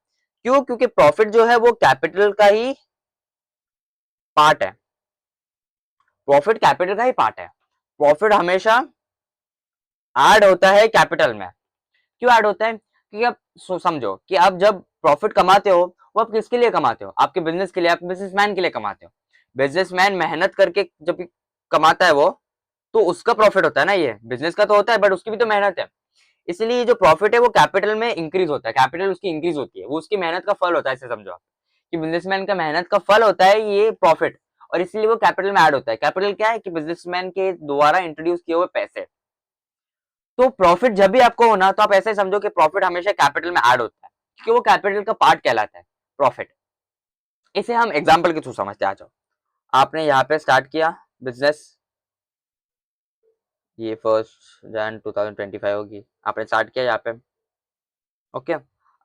क्यों? क्योंकि प्रॉफिट जो है वो कैपिटल का ही पार्ट है। प्रॉफिट कैपिटल का ही पार्ट है। प्रॉफिट हमेशा ऐड होता है कैपिटल में। क्यों ऐड होता है? क्योंकि आप समझो कि आप जब प्रॉफिट कमाते हो वो आप किसके लिए कमाते हो? आपके बिजनेस के लिए, आपके बिजनेसमैन के लिए कमाते हो। बिजनेसमैन मेहनत करके जब कमाता है वो, तो उसका प्रॉफिट होता है ना। ये बिजनेस का तो होता है बट उसकी भी तो मेहनत है। इसलिए जो प्रॉफिट है वो कैपिटल में इंक्रीज होता है, कैपिटल उसकी इंक्रीज होती है, वो उसकी मेहनत का फल होता है। ऐसे समझो आप कि बिजनेसमैन का मेहनत का फल होता है ये प्रॉफिट, और इसलिए वो कैपिटल में ऐड होता है। कैपिटल क्या है? कि बिजनेसमैन के द्वारा इंट्रोड्यूस किए हुए पैसे। तो प्रॉफिट जब भी आपको होना तो आप ऐसे समझो कि प्रॉफिट हमेशा कैपिटल में ऐड होता है, क्योंकि वो कैपिटल का पार्ट कहलाता है प्रॉफिट। इसे हम एग्जांपल के थ्रू समझते हैं। आ जाओ, आपने यहाँ पे स्टार्ट किया बिजनेस, ये 1 जनवरी 2025 होगी, आपने स्टार्ट किया यहाँ पे। ओके,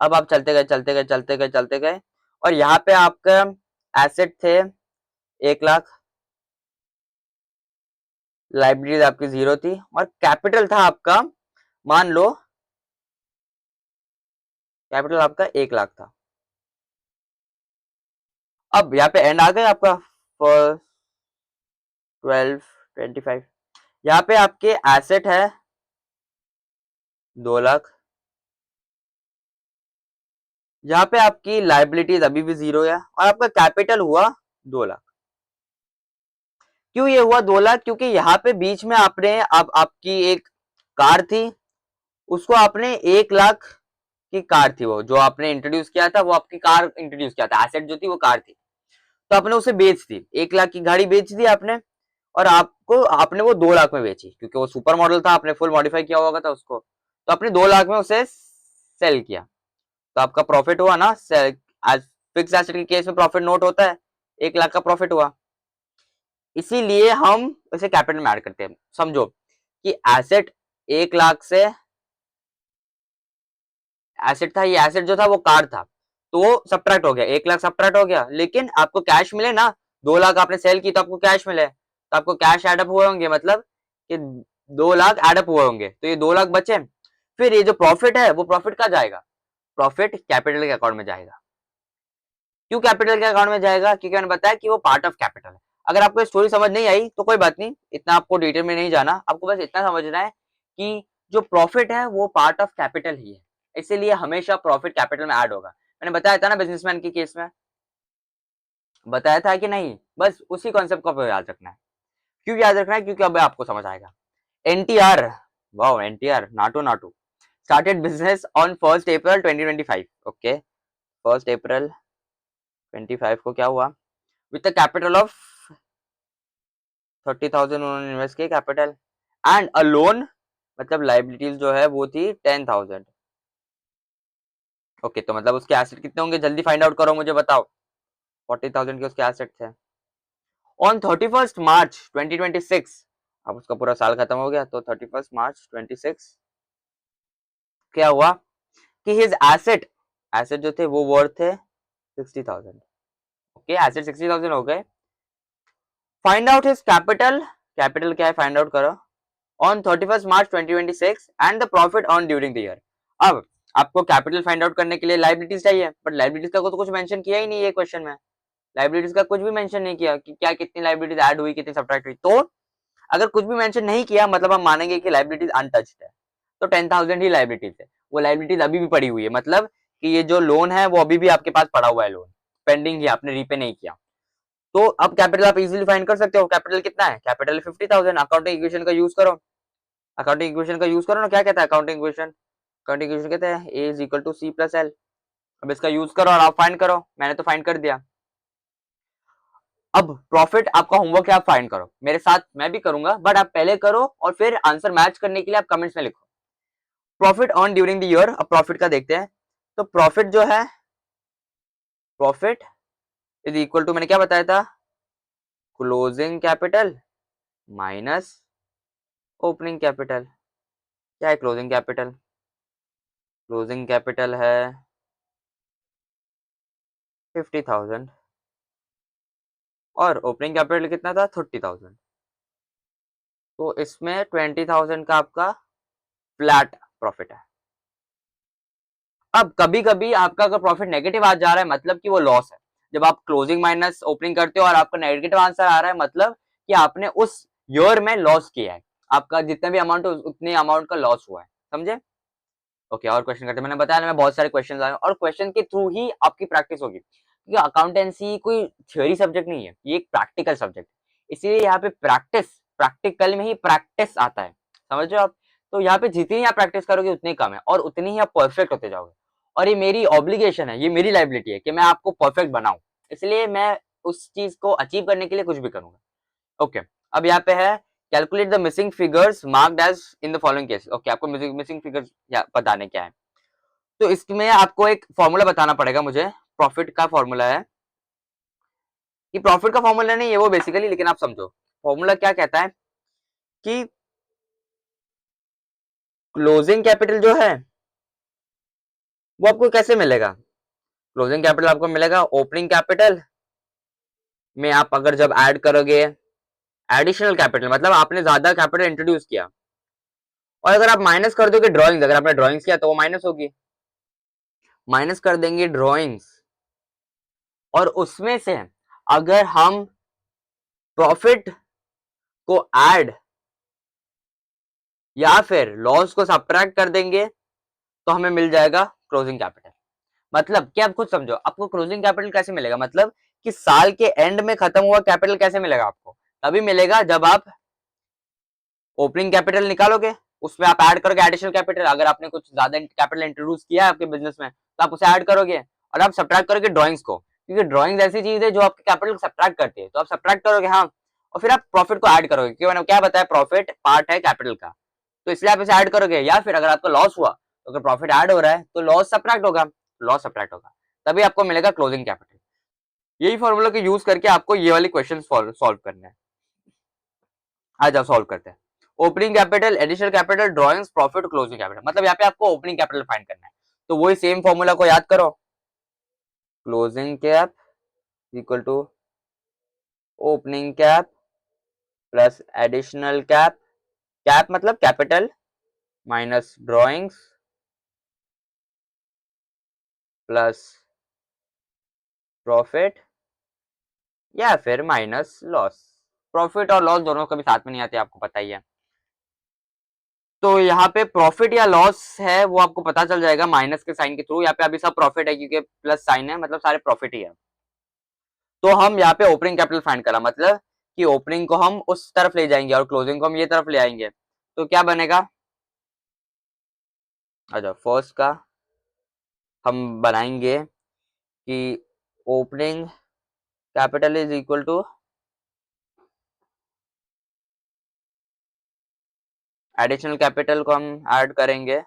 अब आप चलते गए चलते गए चलते गए चलते गए, और यहाँ पे आपका एसेट थे 1 लाख, लाइबिलिटीज आपकी 0 थी, और कैपिटल था आपका, मान लो कैपिटल आपका 1 लाख था। अब यहाँ पे एंड आ गया आपका 1 12 25, यहाँ पे आपके एसेट है 2 लाख, यहाँ पे आपकी लाइबिलिटीज अभी भी 0 है, और आपका कैपिटल हुआ 2 लाख। क्यों ये हुआ 2 लाख? क्योंकि यहाँ पे बीच में आपने आपकी एक कार थी, उसको आपने 1 लाख की कार थी, वो जो आपने इंट्रोड्यूस किया था, वो आपकी कार इंट्रोड्यूस किया था, एसेट जो थी वो कार थी, तो आपने उसे बेच दी, 1 लाख की गाड़ी बेच दी आपने, और आपने वो 2 लाख में बेची, क्योंकि वो सुपर मॉडल था, आपने फुल मॉडिफाई किया होगा था उसको, तो आपने 2 लाख में उसे सेल किया, तो आपका प्रॉफिट हुआ ना। फिक्स एसेट के केस में प्रॉफिट नोट होता है, 1 लाख का प्रॉफिट हुआ, इसीलिए हम इसे कैपिटल में ऐड करते हैं। समझो कि एसेट 1 लाख से, एसेट था, ये एसेट जो था वो कार था, तो वो सब्ट्रैक्ट हो गया, 1 लाख सब्ट्रैक्ट हो गया, लेकिन आपको कैश मिले ना, 2 लाख आपने सेल की तो आपको कैश मिले, तो आपको कैश एडअप हुए होंगे, मतलब कि 2 लाख एडअप हुए होंगे, तो ये 2 लाख बचे। फिर ये जो प्रॉफिट है वो प्रॉफिट कहाँ जाएगा? प्रॉफिट कैपिटल के अकाउंट में जाएगा। क्यों कैपिटल के अकाउंट में जाएगा? क्योंकि मैंने बताया कि वो पार्ट ऑफ कैपिटल है। अगर आपको स्टोरी समझ नहीं आई तो कोई बात नहीं, इतना आपको डिटेल में नहीं जाना, आपको बस इतना समझना है कि जो प्रॉफिट है वो पार्ट ऑफ कैपिटल ही है, इसीलिए हमेशा प्रॉफिट कैपिटल में ऐड होगा। मैंने बताया था ना बिजनेसमैन के केस में, बताया था कि नहीं? बस उसी कॉन्सेप्ट को आपको याद रखना है। क्यों याद रखना है? क्योंकि अब आपको समझ आएगा। NTR, wow, NTR, Naatu Naatu started business on 1 April 2025। Okay, 1 अप्रैल 2025 को क्या हुआ? विद द कैपिटल ऑफ 30,000 उन्होंने इन्वेस्ट किया कैपिटल, एंड अ लोन, मतलब लाइबिलिटीज जो है वो थी 10,000। ओके, तो मतलब उसके एसेट कितने होंगे? जल्दी फाइंड आउट करो, मुझे बताओ। 40,000 के उसके एसेट थे। ऑन 31 मार्च 2026, अब उसका पूरा साल खत्म हो गया, तो 31 मार्च 2026 क्या हुआ कि हिज एसेट, एसेट जो थे वो वर्थ थे 60,000। ओके, एसेट 60,000 हो गए। Find out his capital, capital क्या है फाइंड आउट करो, on 31 March 2026 and the profit on during the year. अब आपको कैपिटल फाइंड आउट करने के लिए लाइबिलिटीज चाहिए, बट लाइबिलिटीज का तो कुछ मेंशन किया ही नहीं है क्वेश्चन में। लाइबिलिटीज का कुछ भी मेंशन नहीं किया कि क्या कितनी लाइबिलिटीज ऐड हुई, कितनी सब्ट्रैक्ट हुई। तो अगर कुछ भी मेंशन नहीं किया मतलब हम मानेंगे कि लाइबिलिटीज अनटच्ड है, तो 10,000 ही लाइबिलिटीज है। वो लाइबिलिटीज अभी भी पड़ी हुई है, मतलब कि ये जो लोन है वो अभी भी आपके पास पड़ा हुआ है लोन, पेंडिंग ही, आपने रीपे नहीं किया। तो अब कैपिटल आप इजीली फाइंड कर सकते हो। कैपिटल कितना है? कैपिटल 50,000। अकाउंटिंग इक्वेशन का यूज करो, अकाउंटिंग इक्वेशन का यूज करो ना। क्या कहता है अकाउंटिंग इक्वेशन? अकाउंटिंग इक्वेशन कहते हैं A is equal to C plus L. अब इसका यूज करो और आप फाइंड करो। मैंने तो फाइंड कर दिया। अब प्रॉफिट आपका होमवर्क है, आप फाइंड करो मेरे साथ, मैं भी करूंगा, बट आप पहले करो और फिर आंसर मैच करने के लिए आप कमेंट्स में लिखो profit earn during the year. अब प्रॉफिट का देखते हैं। तो प्रॉफिट जो है, प्रॉफिट इज इक्वल टू, मैंने क्या बताया था, closing capital minus opening capital. क्या है क्लोजिंग कैपिटल? क्लोजिंग कैपिटल है 50,000 और ओपनिंग कैपिटल कितना था? 30,000। तो इसमें 20,000 का आपका फ्लैट प्रॉफिट है। अब कभी कभी आपका अगर प्रॉफिट नेगेटिव आ जा रहा है, मतलब कि वो लॉस है। जब आप क्लोजिंग माइनस ओपनिंग करते हो और आपका नेगेटिव आंसर आ रहा है, मतलब कि आपने उस ईयर में लॉस किया है। आपका जितना भी अमाउंट है उतने अमाउंट का लॉस हुआ है, समझे? ओके, और क्वेश्चन करते हैं। मैंने बताया मैं बहुत सारे क्वेश्चन लाए और क्वेश्चन के थ्रू ही आपकी प्रैक्टिस होगी, क्योंकि अकाउंटेंसी कोई थ्योरी सब्जेक्ट नहीं है, ये एक प्रैक्टिकल सब्जेक्ट है। इसीलिए यहाँ पे प्रैक्टिकल में ही प्रैक्टिस आता है, समझ रहे हो आप? तो यहाँ पे जितनी आप प्रैक्टिस करोगे उतनी कम है और उतनी ही आप परफेक्ट होते जाओगे। और ये मेरी ऑब्लिगेशन है, ये मेरी लाइबिलिटी है कि मैं आपको परफेक्ट बनाऊं। इसलिए मैं उस चीज को अचीव करने के लिए कुछ भी करूंगा। ओके, अब यहाँ पे है calculate the missing figures marked as in the following case. Okay, आपको मिसिंग फिगर्स बताने क्या है। तो इसमें आपको एक फॉर्मूला बताना पड़ेगा मुझे। प्रॉफिट का फॉर्मूला है, कि प्रॉफिट का फॉर्मूला नहीं है वो बेसिकली, लेकिन आप समझो फॉर्मूला क्या कहता है कि क्लोजिंग कैपिटल जो है वो आपको कैसे मिलेगा। क्लोजिंग कैपिटल आपको मिलेगा ओपनिंग कैपिटल में आप अगर जब ऐड करोगे एडिशनल कैपिटल, मतलब आपने ज्यादा कैपिटल इंट्रोड्यूस किया, और अगर आप माइनस कर दोगे ड्रॉइंग्स, अगर आपने ड्रॉइंग्स किया तो वो माइनस होगी, माइनस कर देंगे ड्रॉइंग्स। और उसमें से अगर हम प्रॉफिट को ऐड या फिर लॉस को सब्ट्रैक्ट कर देंगे तो हमें मिल जाएगा क्लोजिंग कैपिटल। मतलब कि आप खुद समझो, आपको क्लोजिंग कैपिटल कैसे मिलेगा, मतलब कि साल के एंड में खत्म हुआ कैपिटल कैसे मिलेगा आपको? तभी मिलेगा जब आप ओपनिंग कैपिटल निकालोगे, उसमें आप ऐड करोगे एडिशनल कैपिटल। अगर आपने कुछ ज्यादा कैपिटल इंट्रोड्यूस किया है आपके बिजनेस में तो आप उसे ऐड करोगे और आप सब्ट्रैक्ट करोगे ड्रॉइंग्स को, क्योंकि ड्रॉइंग्स ऐसी चीज है जो आपके कैपिटल को सब्ट्रैक्ट करती है। तो आप सब्ट्रैक्ट करोगे, हाँ, और फिर आप प्रॉफिट को ऐड करोगे, क्योंकि मैंने क्या बताया प्रॉफिट पार्ट है कैपिटल का, तो इसलिए आप इसे ऐड करोगे। या फिर अगर आपका लॉस हुआ तो अगर प्रॉफिट ऐड हो रहा है तो लॉस सब्ट्रैक्ट होगा, लॉस सब्ट्रैक्ट होगा, तभी आपको मिलेगा क्लोजिंग कैपिटल। यही फॉर्मूला को यूज करके आपको ये वाली क्वेश्चन सॉल्व करना है। आ जाओ सॉल्व करते हैं। Opening capital, additional capital, drawings, profit, closing capital, मतलब यहाँ पे आपको ओपनिंग कैपिटल फाइंड करना है। तो वही सेम फॉर्मूला को याद करो, closing cap equal to opening cap plus additional cap, cap मतलब capital, minus drawings plus profit या फिर माइनस लॉस। प्रॉफिट और लॉस दोनों कभी साथ में नहीं आते, आपको पता ही है। तो यहाँ पे प्रॉफिट या लॉस है वो आपको पता चल जाएगा माइनस के साइन के थ्रू। यहाँ पे अभी सब प्रॉफिट है क्योंकि प्लस साइन है, मतलब सारे प्रॉफिट ही है। तो हम यहाँ पे ओपनिंग कैपिटल फाइंड करा, मतलब कि ओपनिंग को हम उस तरफ ले जाएंगे और क्लोजिंग को हम ये तरफ ले आएंगे, तो क्या बनेगा। अच्छा, फर्स्ट का हम बनाएंगे कि opening capital is equal to additional capital को हम ऐड करेंगे,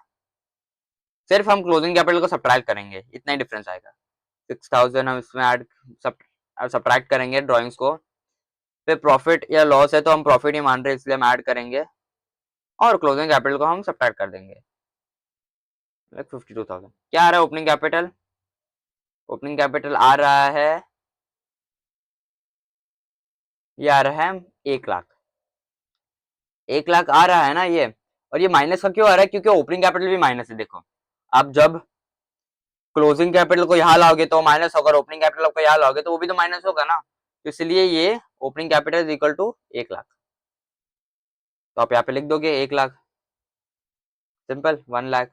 सिर्फ हम क्लोजिंग कैपिटल को सब्ट्रैक्ट करेंगे, इतना ही डिफरेंस आएगा। 6,000 हम इसमें ऐड सब्ट्रैक्ट करेंगे ड्रॉइंग्स को, फिर प्रॉफिट या लॉस है तो हम प्रॉफिट ही मान रहे हैं इसलिए हम ऐड करेंगे, और क्लोजिंग कैपिटल को हम सब्ट्रैक्ट कर देंगे। 52,000 क्या आ रहा है ओपनिंग कैपिटल? ओपनिंग कैपिटल आ रहा है, ये आ रहा है 1,00,000। 1,00,000 आ रहा है ना ये, और ये माइनस का क्यों आ रहा है? क्योंकि ओपनिंग कैपिटल भी माइनस है। देखो, आप जब क्लोजिंग कैपिटल को यहाँ लाओगे तो माइनस होगा, ओपनिंग कैपिटल को यहाँ लाओगे तो वो भी तो माइनस होगा ना, तो इसलिए ये opening capital is equal to 1,00,000। तो आप यहाँ पे लिख दोगे 1,00,000, सिंपल 1,00,000।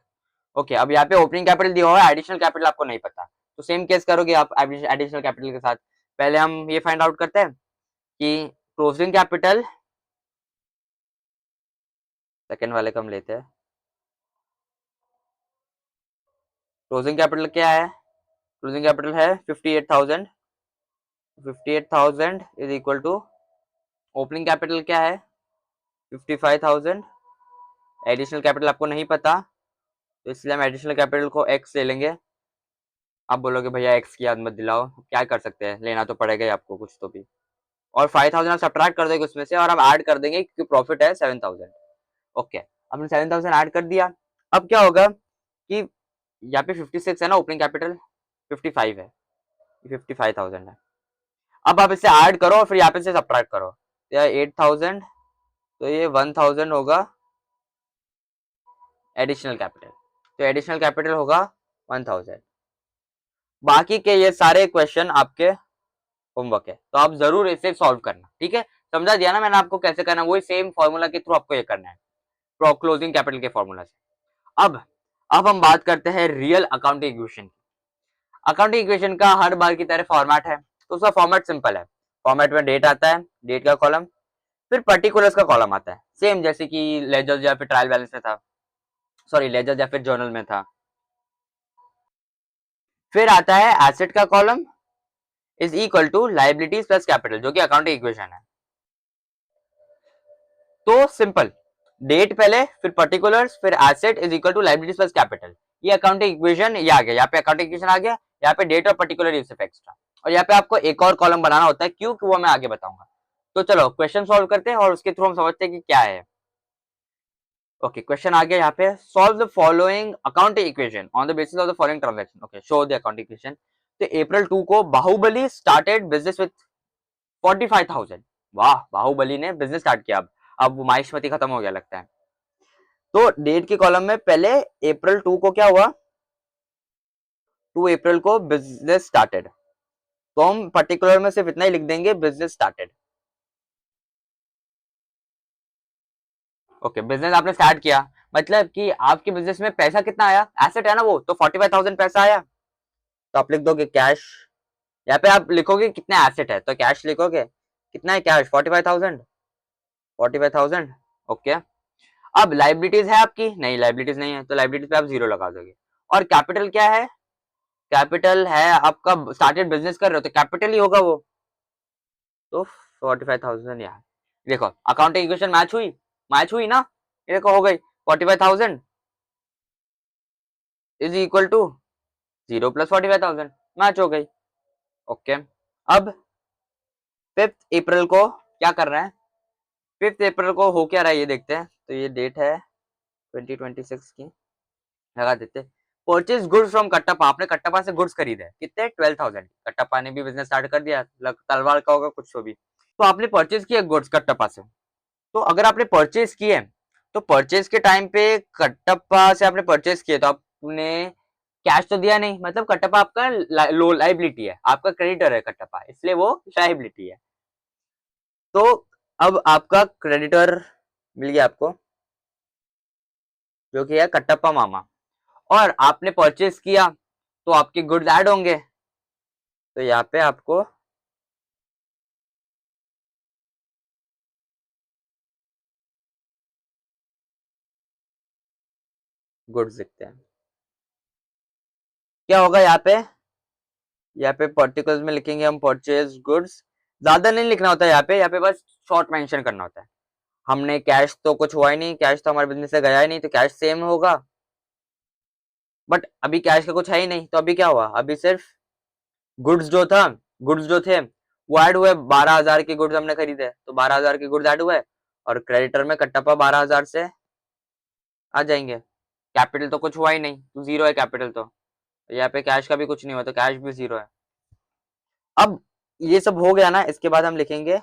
ओके, अब यहाँ पे ओपनिंग कैपिटल दिया हुआ है, एडिशनल कैपिटल आपको नहीं पता, तो सेम केस करोगे आप एडिशनल कैपिटल के साथ। पहले हम ये फाइंड आउट करते हैं कि क्लोजिंग कैपिटल, सेकेंड वाले का हम लेते हैं। क्लोजिंग कैपिटल क्या है? क्लोजिंग कैपिटल है 58,000। 58,000 is equal to opening capital क्या है 55,000। एडिशनल कैपिटल आपको नहीं पता, तो इसलिए हम एडिशनल कैपिटल को x ले लेंगे। आप बोलोगे भैया x की याद मत दिलाओ, क्या कर सकते हैं, लेना तो पड़ेगा ही आपको कुछ तो भी। और 5,000 हम सब्ट्रैक्ट कर देंगे उसमें से, और हम ऐड कर देंगे क्योंकि प्रॉफिट है 7,000। ओके, हमने 7,000 ऐड कर दिया। अब क्या होगा कि यहाँ पे 56 है ना ओपनिंग कैपिटल, 55 है, 55,000 है। अब आप इसे ऐड करो और फिर यहाँ पे से सब्ट्रैक्ट करो, तो 8,000, तो ये 1,000 होगा एडिशनल कैपिटल, तो एडिशनल कैपिटल होगा 1,000। बाकी के ये सारे क्वेश्चन आपके होमवर्क है, तो आप जरूर इसे सॉल्व करना, ठीक है। समझा दिया ना मैंने आपको कैसे करना, वही सेम फॉर्मूला के थ्रू आपको ये करना है, क्लोजिंग कैपिटल के फॉर्मूला से। अब हम बात करते हैं real accounting equation. Accounting equation का हर बार की तरह फॉर्मेट है, तो उसका फॉर्मेट सिंपल है। फॉर्मेट में डेट आता है, डेट का कॉलम, फिर पर्टिकुलर्स का कॉलम आता है, सेम जैसे कि लेजर या फिर ट्रायल बैलेंस में था, सॉरी लेजर या फिर जर्नल में था। फिर आता है एसेट का column is equal to liabilities plus capital, जो कि अकाउंटिंग इक्वेशन है। तो सिंपल, डेट पहले, फिर पर्टिकुलर्स, फिर asset is equal to liabilities plus capital, ये अकाउंटिंग इक्वेशन ये आ गया। यहाँ पे अकाउंटिंग इक्वेशन आ गया, यहाँ पे डेट और पर्टिकुलर यूज एक्स्ट्रा, और यहाँ पे आपको एक और कॉलम बनाना होता है, क्यों वो मैं आगे बताऊंगा। तो चलो क्वेश्चन सॉल्व करते हैं और उसके थ्रू हम समझते हैं कि क्या है। ओके, क्वेश्चन आ गया यहाँ पे, solve the following accounting equation on the basis of the following transaction. Okay, show the accounting equation. तो April 2 को बाहुबली स्टार्टेड बिजनेस विद 45,000। वाह, बाहुबली ने बिजनेस स्टार्ट किया। अब माहिष्मती खत्म हो गया लगता है। तो डेट के कॉलम में पहले April 2 को क्या हुआ, 2 अप्रैल को बिजनेस स्टार्टेड, तो हम पर्टिकुलर में सिर्फ इतना ही लिख देंगे, बिजनेस स्टार्टेड। ओके, बिजनेस आपने स्टार्ट किया, मतलब कि आपके बिजनेस में पैसा कितना आया, एसेट है ना वो, तो 45,000 पैसा आया, तो आप लिख दोगे कैश। यहाँ पे आप लिखोगे कितना एसेट है, तो कैश लिखोगे, कितना है कैश 45,000, 45,000। ओके, अब लाइबिलिटीज है आपकी, नहीं लाइबिलिटीज नहीं है, तो लाइबिलिटीज पे आप जीरो लगा दोगे। और कैपिटल क्या है, कैपिटल है आपका, स्टार्टेड बिजनेस कर रहे हो तो कैपिटल ही होगा वो, तो 45,000। यहाँ देखो अकाउंटिंग इक्वेशन मैच हुई ना, ये देखो हो गई 45,000 is equal to 0 plus 45,000, match हो गई। ओके, अब 5 अप्रैल को क्या कर रहे हैं, 5 अप्रैल को हो क्या रहा है ये देखते हैं। तो ये डेट है 2026 की, लगा देते। परचेज गुड्स फ्रॉम कट्टप्पा, आपने कट्टप्पा से गुड्स खरीदे कितने 12,000। कट्टप्पा ने भी बिजनेस स्टार्ट कर दिया, तलवार का होगा कुछ तो भी। तो आपने परचेज किया गुड्स कट्टप्पा से, तो अगर आपने परचेज किए, तो परचेज के टाइम पे कट्टप्पा से आपने परचेज किए, तो आपने कैश तो दिया नहीं, मतलब कट्टप्पा आपका लो लाइबिलिटी है, आपका क्रेडिटर है कट्टप्पा, इसलिए वो लाइबिलिटी है। तो अब आपका क्रेडिटर मिल गया आपको, जो कि है कट्टप्पा मामा, और आपने परचेज किया, तो आपके गुड्स ऐड होंगे, तो यहाँ पे आपको गुड्स दिखते हैं। क्या होगा यहाँ पे पर्टिकुलर्स में लिखेंगे हम परचेज गुड्स, ज्यादा नहीं लिखना होता है यहाँ पे बस शॉर्ट मेंशन करना होता है। हमने कैश तो कुछ हुआ ही नहीं, कैश तो हमारे बिजनेस से गया ही नहीं, तो कैश सेम होगा, बट अभी कैश का कुछ है ही नहीं, तो अभी क्या हुआ, अभी सिर्फ गुड्स जो थे वो ऐड हुए, 12,000 के गुड्स हमने खरीदे, तो 12,000 के गुड्स ऐड हुए, और क्रेडिटर में कट्टप्पा 12,000 से आ जाएंगे। कैपिटल तो कुछ हुआ ही नहीं, तो जीरो है कैपिटल, तो यहाँ पे कैश का भी कुछ नहीं हुआ, तो कैश भी जीरो है। अब ये सब हो गया ना, इसके बाद हम लिखेंगे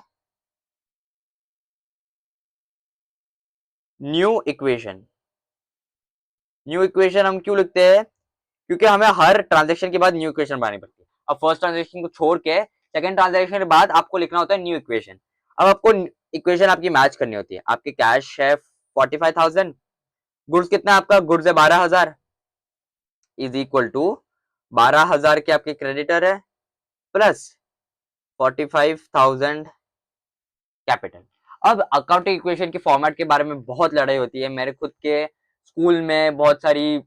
न्यू इक्वेशन। न्यू इक्वेशन हम क्यों लिखते हैं, क्योंकि हमें हर ट्रांजेक्शन के बाद न्यू इक्वेशन बनानी पड़ती है। अब फर्स्ट ट्रांजेक्शन को छोड़ के सेकंड ट्रांजेक्शन के बाद आपको लिखना होता है न्यू इक्वेशन। अब आपको इक्वेशन आपकी मैच करनी होती है, आपकी कैश है 45,000, गुड्स कितना आपका, गुड्स है 12,000 इज इक्वल टू 12,000 के आपके क्रेडिटर है प्लस 45,000 कैपिटल। अब अकाउंटिंग इक्वेशन के फॉर्मेट के बारे में बहुत लड़ाई होती है। मेरे खुद के स्कूल में बहुत सारी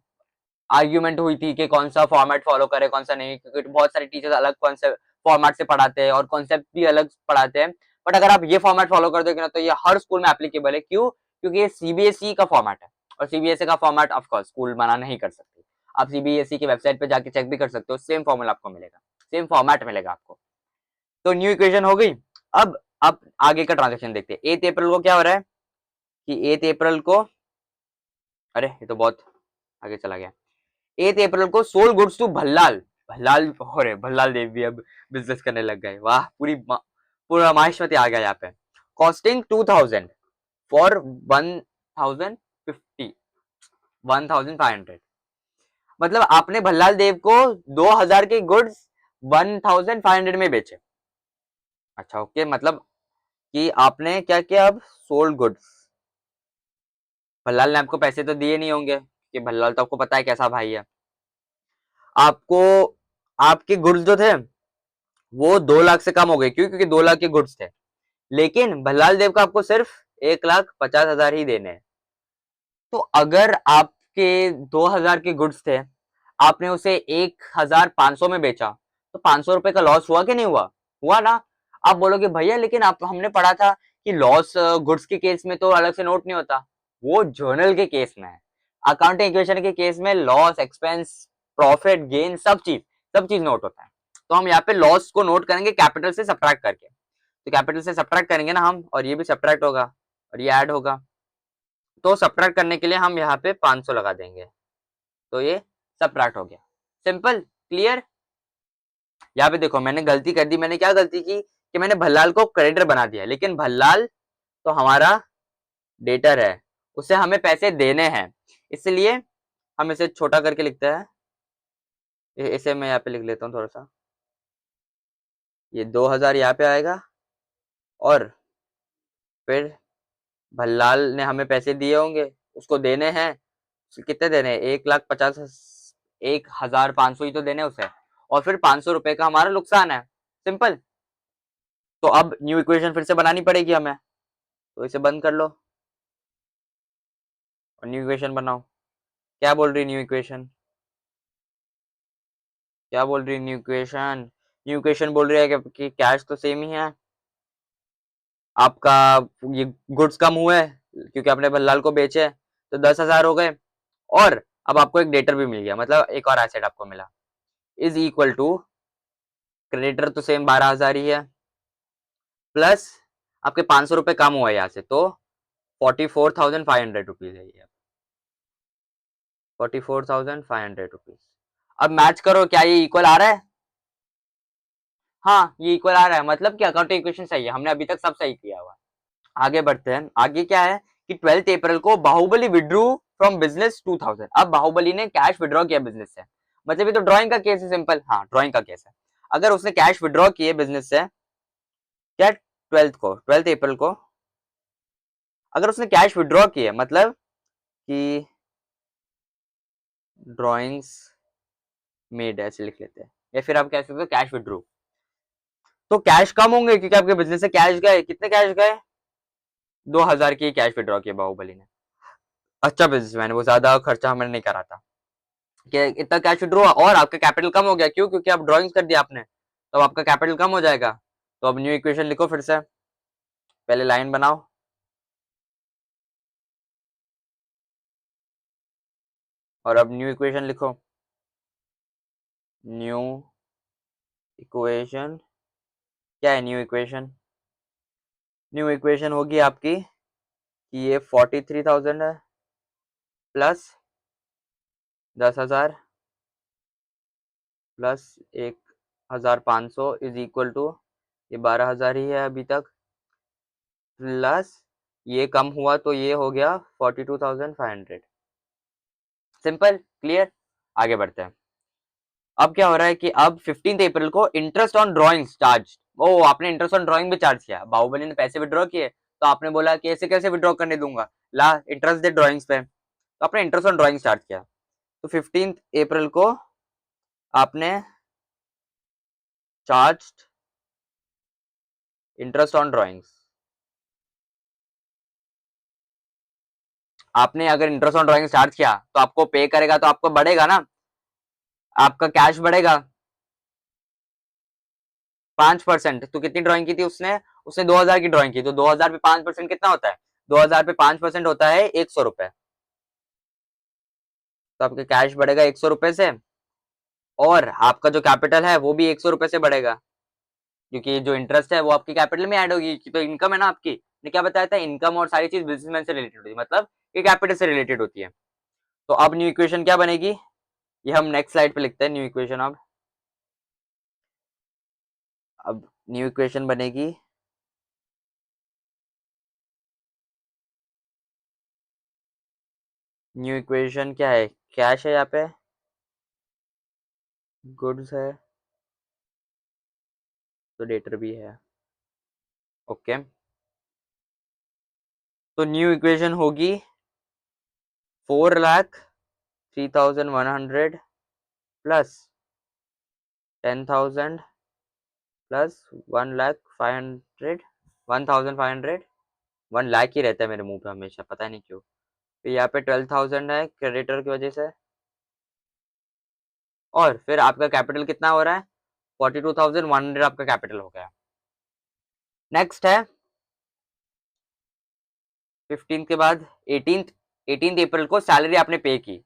आर्ग्यूमेंट हुई थी कि कौन सा फॉर्मेट फॉलो करे कौन सा नहीं, क्योंकि बहुत सारे टीचर्स अलग कौन से फॉर्मेट से पढ़ाते हैं और कॉन्सेप्ट भी अलग पढ़ाते हैं। बट अगर आप ये फॉर्मेट फॉलो कर दोगे ना तो ये हर स्कूल में एप्लीकेबल है। क्यों? क्योंकि ये सीबीएसई का फॉर्मेट है और सीबीएसई का फॉर्मेट ऑफकोर्स स्कूल मना नहीं कर सकते। आप सीबीएसई की वेबसाइट पे जाके चेक भी कर सकते हो, सेम फॉर्मूला आपको मिलेगा, सेम फॉर्मेट मिलेगा आपको। तो न्यू इक्वेशन हो गई। अब आप आगे का ट्रांजेक्शन देखते हैं। 8 अप्रैल को क्या हो रहा है कि 8 अप्रैल को, अरे ये तो बहुत आगे चला गया। 8 अप्रैल को sold goods to Bhallal, Bhallal हो रहे, भल्लाल देव भी अब बिजनेस करने लग गए। वाह, पूरा माहेश्वती आ गया यहाँ पे। कॉस्टिंग 2000 फॉर 1050 1500, मतलब आपने भल्लाल देव को 2000 के गुड्स 1500 में बेचे। अच्छा ओके, मतलब कि आपने क्या किया, अब सोल्ड गुड्स। भल्लाल ने आपको पैसे तो दिए नहीं होंगे कि भल्लाल तो आपको पता है कैसा भाई है। आपको आपके गुड्स जो थे वो 2 लाख से कम हो गए। क्यों? क्योंकि 2 लाख के गुड्स थे, लेकिन भल्लाल देव को आपको सिर्फ 1,50,000 ही देने हैं। तो अगर आपके 2,000 के गुड्स थे, आपने उसे 1,500 में बेचा, तो 500 रुपए का लॉस हुआ कि नहीं हुआ? हुआ ना। आप बोलोगे भैया लेकिन आप हमने पढ़ा था कि लॉस गुड्स के केस में तो अलग से नोट नहीं होता। वो जर्नल के केस में है। अकाउंटिंग इक्वेशन के केस में लॉस, एक्सपेंस, प्रॉफिट, गेन सब चीज नोट होता है। तो हम यहाँ पे लॉस को नोट करेंगे कैपिटल से सब्ट्रैक्ट करके। तो कैपिटल से सब्ट्रैक्ट करेंगे ना हम, और ये भी सब्ट्रैक्ट होगा और ये ऐड होगा। तो सब्ट्रैक्ट करने के लिए हम यहाँ पे 500 लगा देंगे, तो ये सब्ट्रैक्ट हो गया। Simple, clear. यहाँ पे देखो मैंने गलती कर दी। मैंने क्या गलती की कि मैंने भल्लाल को क्रेडिटर बना दिया, लेकिन भल्लाल तो हमारा डेटर है, उसे हमें पैसे देने हैं, इसलिए हम इसे छोटा करके लिखते हैं। इसे मैं यहाँ पे लिख लेता हूँ थोड़ा सा। ये 2000 यहाँ पे आएगा और फिर भल्लाल ने हमें पैसे दिए होंगे, उसको देने हैं। कितने देने हैं? 1,50,000, 1,500 ही तो देने उसे, और फिर 500 रुपए का हमारा नुकसान है। सिंपल। तो अब न्यू इक्वेशन फिर से बनानी पड़ेगी हमें, तो इसे बंद कर लो और न्यू इक्वेशन बनाओ। क्या बोल रही न्यू इक्वेशन? क्या बोल रही न्यू इक्वेशन? न्यू इक्वेशन बोल रही है कि कैश तो सेम ही है आपका। ये गुड्स कम हुए क्योंकि आपने भल्लाल को बेचे, तो 10,000 हो गए, और अब आपको एक डेटर भी मिल गया, मतलब एक और एसेट आपको मिला। इज इक्वल टू, क्रेडिटर तो सेम 12,000 ही है, प्लस आपके 500 रुपए कम हुआ यहाँ से, तो 44,500 रुपीज है ये। 44,500 रुपीज। अब मैच करो, क्या ये इक्वल आ रहा है? हाँ, ये इक्वल आ रहा है, मतलब कि अकाउंटिंग इक्वेशन सही है। हमने अभी तक सब सही किया हुआ। आगे बढ़ते हैं। आगे क्या है कि 12 अप्रैल को बाहुबली विड्रू फ्रॉम बिजनेस 2000। अब बाहुबली ने कैश विड्रॉ किया बिजनेस से, मतलब ये तो ड्राइंग का केस है। सिंपल, हाँ ड्राइंग का केस है। अगर उसने कैश विड्रॉ किए बिजनेस से, क्या 12 अप्रैल को अगर उसने कैश विड्रॉ किए, मतलब कि ड्रॉइंग्स मेड ऐसे लिख लेते हैं, या फिर आप कह सकते हो कैश विड्रू। तो कैश कम होंगे क्योंकि आपके बिजनेस से कैश गए। कितने कैश गए? 2,000 की कैश विड्रॉ किया बाहुबली ने। अच्छा बिजनेसमैन, वो ज्यादा खर्चा हमने नहीं करा था कि इतना कैश विड्रॉ हुआ, और आपका कैपिटल कम हो गया। क्यों? क्योंकि आप ड्राइंग्स कर दिया आपने, तो आपका कैपिटल कम हो जाएगा। तो अब न्यू इक्वेशन लिखो फिर से, पहले लाइन बनाओ और अब न्यू इक्वेशन लिखो। न्यू इक्वेशन क्या है? न्यू इक्वेशन, न्यू इक्वेशन होगी आपकी कि ये 43,000 है plus 10,000 plus 1,500 is equal to, ये 12,000 ही है अभी तक, प्लस ये कम हुआ तो ये हो गया 42,500। Simple, clear. आगे बढ़ते हैं। अब क्या हो रहा है कि अब 15 अप्रैल को इंटरेस्ट ऑन ड्रॉइंग चार्ज। ओ, आपने इंटरेस्ट ऑन ड्रॉइंग भी चार्ज किया। बाहुबली ने पैसे विड्रॉ किए, तो आपने बोला कि ऐसे कैसे विड्रॉ करने दूंगा, ला इंटरेस्ट दे ड्रॉइंग्स पे, तो आपने इंटरेस्ट ऑन ड्रॉइंग चार्ज किया। तो 15 अप्रैल को आपने चार्ज्ड इंटरेस्ट ऑन ड्राइंग्स, आपने अगर इंटरेस्ट ऑन ड्राइंग चार्ज किया तो आपको पे करेगा, तो आपको बढ़ेगा ना, आपका कैश बढ़ेगा 5%। तो कितनी ड्राइंग की थी उसने, उसने 2000 की ड्राइंग की, तो 2000 पे 5% कितना होता है, 2000 पे 5% होता है 100 रुपए। तो आपका कैश बढ़ेगा 100 रुपए से, और आपका जो कैपिटल है वो भी 100 रुपए से बढ़ेगा, क्योंकि जो इंटरेस्ट है वो आपकी कैपिटल में ऐड होगी, तो इनकम है ना आपकी। ने क्या बताया था, इनकम और सारी चीज बिजनेसमैन से रिलेटेड होती है, मतलब ये कैपिटल से रिलेटेड होती है। तो अब न्यू इक्वेशन क्या बनेगी, ये हम नेक्स्ट स्लाइड पे लिखते हैं न्यू इक्वेशन। अब न्यू इक्वेशन बनेगी, न्यू इक्वेशन क्या है, कैश है यहाँ पे, गुड्स है, तो डेटर भी है। ओके, तो न्यू इक्वेशन होगी 4,03,100 प्लस 10,000 प्लस 1,05,000, 1,500, 1 लाख ही रहता है मेरे मुंह पे हमेशा, पता नहीं क्यों। तो यहाँ पे 12,000 है क्रेडिटर की वजह से, और फिर आपका कैपिटल कितना हो रहा है, 42,100 आपका कैपिटल हो गया। नेक्स्ट है 15 के बाद 18 अप्रैल को सैलरी आपने पे की।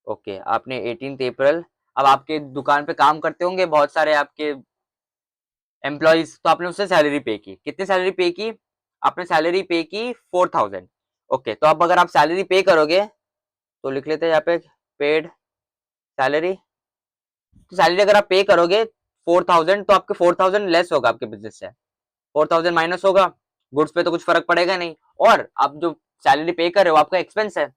ओके, आपने 18 अप्रैल, अब आपके दुकान पे काम करते होंगे बहुत सारे आपके एम्प्लॉइज, तो आपने उससे सैलरी पे की, कितनी सैलरी पे की, आपने सैलरी पे की 4,000। ओके, तो अब अगर आप सैलरी पे करोगे तो लिख लेते हैं यहाँ पे पेड सैलरी। तो सैलरी अगर आप पे करोगे 4,000, तो आपके 4,000 लेस होगा आपके बिजनेस से, 4,000 माइनस होगा, गुड्स पे तो कुछ फर्क पड़ेगा नहीं, और आप जो सैलरी पे कर रहे हो आपका एक्सपेंस है,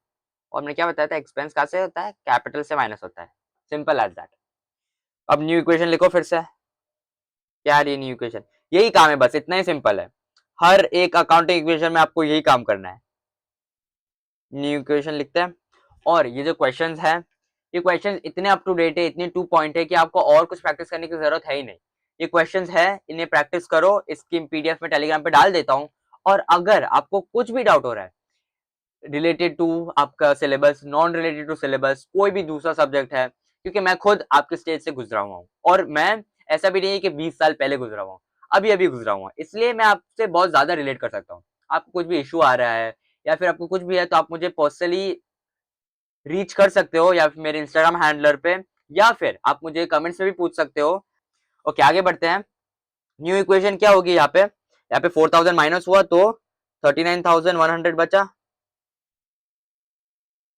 और मैंने क्या बताया था, एक्सपेंस कहाँ से होता है, कैपिटल से माइनस होता है, सिंपल एज दैट। अब न्यू इक्वेशन लिखो फिर से, क्या है न्यू इक्वेशन, यही काम है, बस इतना ही सिंपल है, हर एक अकाउंटिंग इक्वेशन में आपको यही काम करना है। न्यू इक्वेशन लिखते हैं, और ये जो क्वेश्चंस है, ये क्वेश्चंस इतने अप टू डेट है, इतने टू पॉइंट है कि आपको और कुछ प्रैक्टिस करने की जरूरत है ही नहीं। ये क्वेश्चंस है, इन्हें प्रैक्टिस करो, इसकी पीडीएफ में टेलीग्राम पे डाल देता हूँ। और अगर आपको कुछ भी डाउट हो रहा है रिलेटेड टू आपका syllabus, non related to syllabus, कोई भी दूसरा सब्जेक्ट है, क्योंकि मैं खुद आपके स्टेज से गुजरा हुआ हूँ, और मैं ऐसा भी नहीं है कि 20 साल पहले गुजरा हुआ हूँ, अभी अभी गुजरा हुआ, इसलिए मैं आपसे बहुत ज्यादा रिलेट कर सकता हूँ। आपको कुछ भी इशू आ रहा है या फिर आपको कुछ भी है, तो आप मुझे पर्सनली रीच कर सकते हो, या फिर मेरे इंस्टाग्राम हैंडलर पे, या फिर आप मुझे कमेंट्स में भी पूछ सकते हो। ओके, आगे बढ़ते हैं। न्यू इक्वेशन क्या होगी, यहाँ पे 4,000 माइनस हुआ तो 39,100 बचा,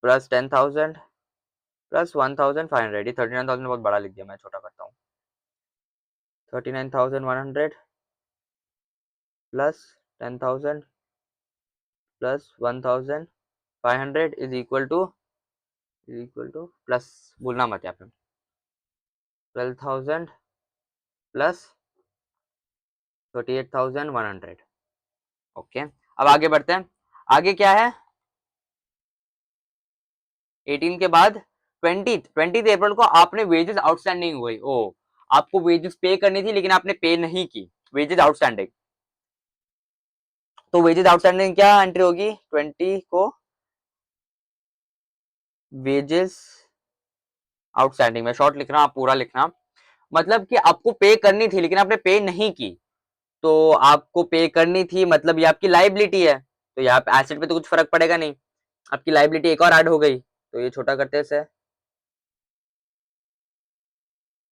प्लस 10,000 प्लस 1,500, ये 39,000 बहुत बड़ा लिख दिया, मैं छोटा करता हूँ, 39,100 plus 10,000 plus 1,500 is equal two plus, भूलना मत यहाँ पे, 12,000 प्लस 38,100। ओके, अब आगे बढ़ते हैं, आगे क्या है, 18 के बाद 20 अप्रैल को आपने वेजेस आउटस्टैंडिंग हुई, ओ आपको वेजेस पे करनी थी लेकिन आपने पे नहीं की, वेजेस आउटस्टैंडिंग, तो वेजेस आउटस्टैंडिंग क्या एंट्री होगी, 20 को वेजेस आउटस्टैंडिंग में शॉर्ट लिखना, आप पूरा लिखना, मतलब कि आपको पे करनी थी लेकिन आपने पे नहीं की, तो आपको पे करनी थी मतलब ये आपकी लाइबिलिटी है, तो यहाँ पे एसेट पे तो कुछ फर्क पड़ेगा नहीं, आपकी लाइबिलिटी एक और ऐड हो गई, तो ये छोटा करते हैं,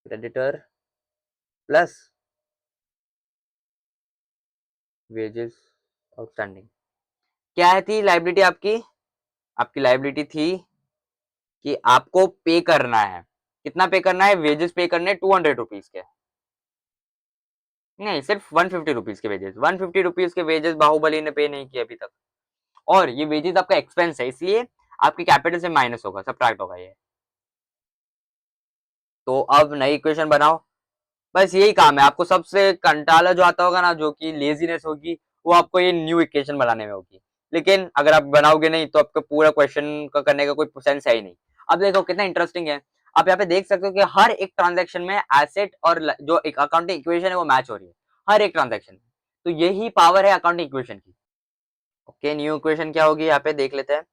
क्रेडिटर प्लस वेजेस आउटस्टैंडिंग, क्या है थी लाइबिलिटी आपकी, आपकी लाइबिलिटी थी कि आपको पे करना है, कितना पे करना है, वेजेस पे करने 200 रुपीज के, नहीं सिर्फ 150 रुपीज के वेजेस, 150 रुपीज के वेजेस बाहुबली ने पे नहीं किए अभी तक, और ये वेजेस आपका एक्सपेंस है, इसलिए आपकी कैपिटल से माइनस होगा, सब्ट्रैक्ट होगा ये। तो अब नई इक्वेशन बनाओ, बस यही काम है, आपको सबसे कंटाला जो आता होगा ना, जो कि लेजीनेस होगी, वो आपको ये न्यू इक्वेशन बनाने में होगी, लेकिन अगर आप बनाओगे नहीं तो आपका पूरा क्वेश्चन का करने का कोई सेंस है ही नहीं। अब देखो कितना इंटरेस्टिंग है, आप यहाँ पे देख सकते हो कि हर एक ट्रांजैक्शन में एसेट और जो एक अकाउंटिंग इक्वेशन है वो मैच हो रही है हर एक ट्रांजैक्शन में। तो यही पावर है अकाउंटिंग इक्वेशन की। ओके, न्यू इक्वेशन क्या होगी यहाँ पे देख लेते हैं।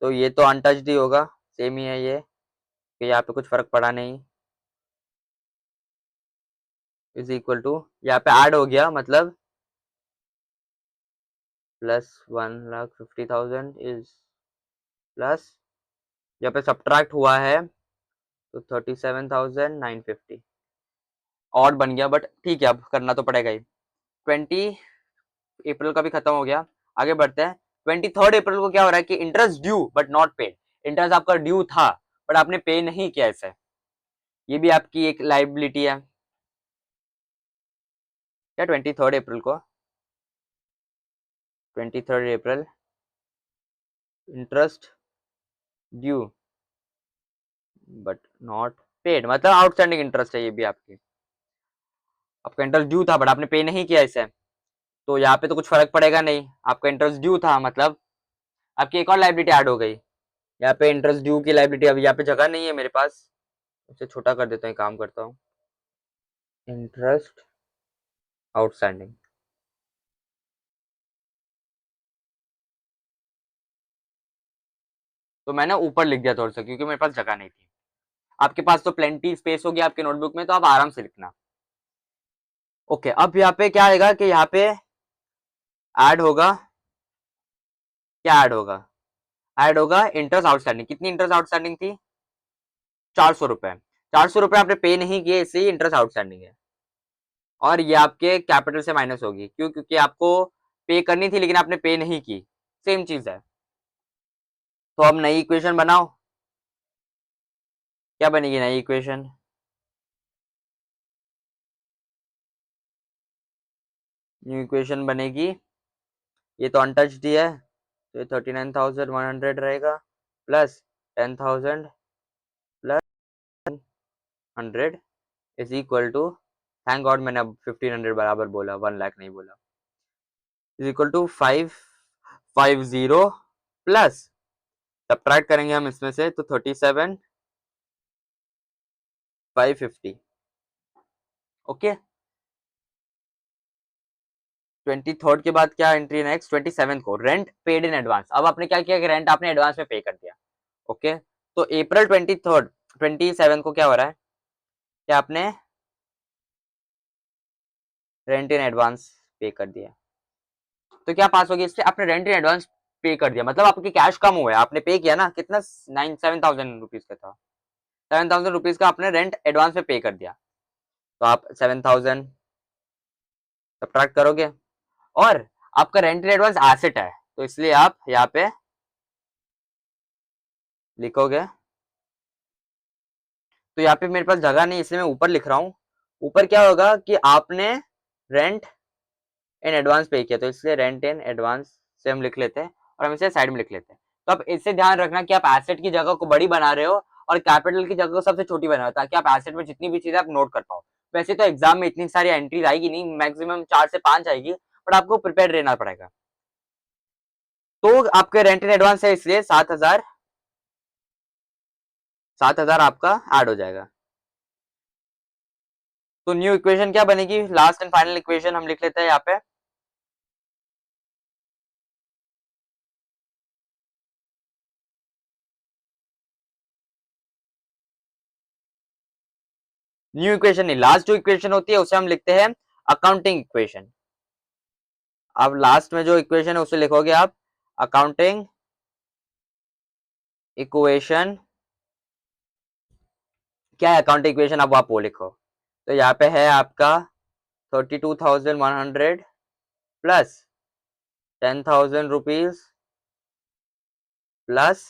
तो ये तो अनटच्ड ही होगा, सेम ही है ये, कि यहाँ पे कुछ फर्क पड़ा नहीं। इज इक्वल टू यहाँ पे ऐड हो गया, मतलब प्लस 1,50,000 इज प्लस, यहाँ पे सब्ट्रैक्ट हुआ है तो 37,950 ऑड बन गया, बट ठीक है अब करना तो पड़ेगा ही। 20 अप्रैल का भी खत्म हो गया, आगे बढ़ते हैं। 23 अप्रैल को क्या हो रहा है कि interest due but not paid, interest आपका ड्यू था बट आपने पे नहीं किया इसे, ये भी आपकी एक लाइबिलिटी है क्या। 23 अप्रैल को, 23 April interest due but not paid, मतलब आउटस्टैंडिंग इंटरेस्ट है ये भी आपकी, आपका इंटरेस्ट ड्यू था बट आपने पे नहीं किया इसे, तो यहाँ पे तो कुछ फर्क पड़ेगा नहीं, आपका इंटरेस्ट ड्यू था मतलब आपकी एक और लाइबिलिटी ऐड हो गई। यहाँ पे इंटरेस्ट ड्यू की लाइबिलिटी, अभी यहाँ पे जगह नहीं है मेरे पास, इसे छोटा कर देता हूँ, काम करता हूँ, इंटरेस्ट आउटस्टैंडिंग। तो मैंने ऊपर लिख दिया थोड़ा सा क्योंकि मेरे पास जगह नहीं थी, आपके पास तो प्लेंटी स्पेस होगी आपके नोटबुक में, तो आप आराम से लिखना। ओके, अब यहाँ पे क्या आएगा कि यहाँ पे ऐड होगा, क्या ऐड होगा, ऐड होगा इंटरेस्ट आउटस्टैंडिंग। कितनी इंटरेस्ट आउटस्टैंडिंग थी, 400 रुपए। 400 रुपए आपने पे नहीं किए, इससे इंटरेस्ट आउटस्टैंडिंग है, और ये आपके कैपिटल से माइनस होगी, क्यों, क्योंकि आपको पे करनी थी लेकिन आपने पे नहीं की, सेम चीज है। तो अब नई इक्वेशन बनाओ, क्या बनेगी नई इक्वेशन, न्यू इक्वेशन बनेगी, ये तो अनटच्ड ही है, तो ये 39,100 रहेगा plus 10,000 plus 100 is equal to, thank God मैंने अब 1500 बराबर बोला, 1 लाख नहीं बोला, is equal to 550 plus, subtract करेंगे हम इसमें से तो 37,550। ओके, 23 के बाद क्या एंट्री, नेक्स्ट 27 को रेंट पेड इन एडवांस। अब आपने क्या किया कि रेंट आपने एडवांस में पे कर दिया। ओके, तो अप्रैल 27 को क्या हो रहा है कि आपने रेंट इन एडवांस पे कर दिया, तो क्या पास होगी इससे, आपने रेंट इन एडवांस पे कर दिया, मतलब आपके कैश कम हुआ है, आपने पे किया ना, कितना 7,000 रुपीज का था, 7,000 रुपीज का आपने रेंट एडवांस में पे कर दिया, तो आप 7,000 सब्ट्रैक्ट करोगे, और आपका रेंट इन एडवांस एसेट है, तो इसलिए आप यहाँ पे लिखोगे, तो यहाँ पे मेरे पास जगह नहीं इसलिए मैं ऊपर लिख रहा हूँ। ऊपर क्या होगा कि आपने रेंट इन एडवांस पे किया, तो इसलिए रेंट इन एडवांस से हम लिख लेते हैं और हम इसे साइड में लिख लेते हैं। तो अब इससे ध्यान रखना कि आप एसेट की जगह को बड़ी बना रहे हो और कैपिटल की जगह को सबसे छोटी बना रहे हो, ताकि आप एसेट में जितनी भी चीजें आप नोट कर पाओ। वैसे तो एग्जाम में इतनी सारी एंट्रीज आएगी नहीं, मैक्सिमम 4 से 5 आएगी, बट आपको प्रिपेयर रहना पड़ेगा। तो आपके रेंट इन एडवांस है इसलिए 7,000 आपका ऐड हो जाएगा। तो न्यू इक्वेशन क्या बनेगी, लास्ट एंड फाइनल इक्वेशन हम लिख लेते हैं यहाँ पे। न्यू इक्वेशन नहीं, लास्ट जो इक्वेशन होती है उसे हम लिखते हैं अकाउंटिंग इक्वेशन। अब लास्ट में जो इक्वेशन है उसे लिखोगे आप अकाउंटिंग इक्वेशन। क्या है अकाउंटिंग इक्वेशन, अब आप वो लिखो। तो यहाँ पे है आपका 32,100 plus 10,000 rupees plus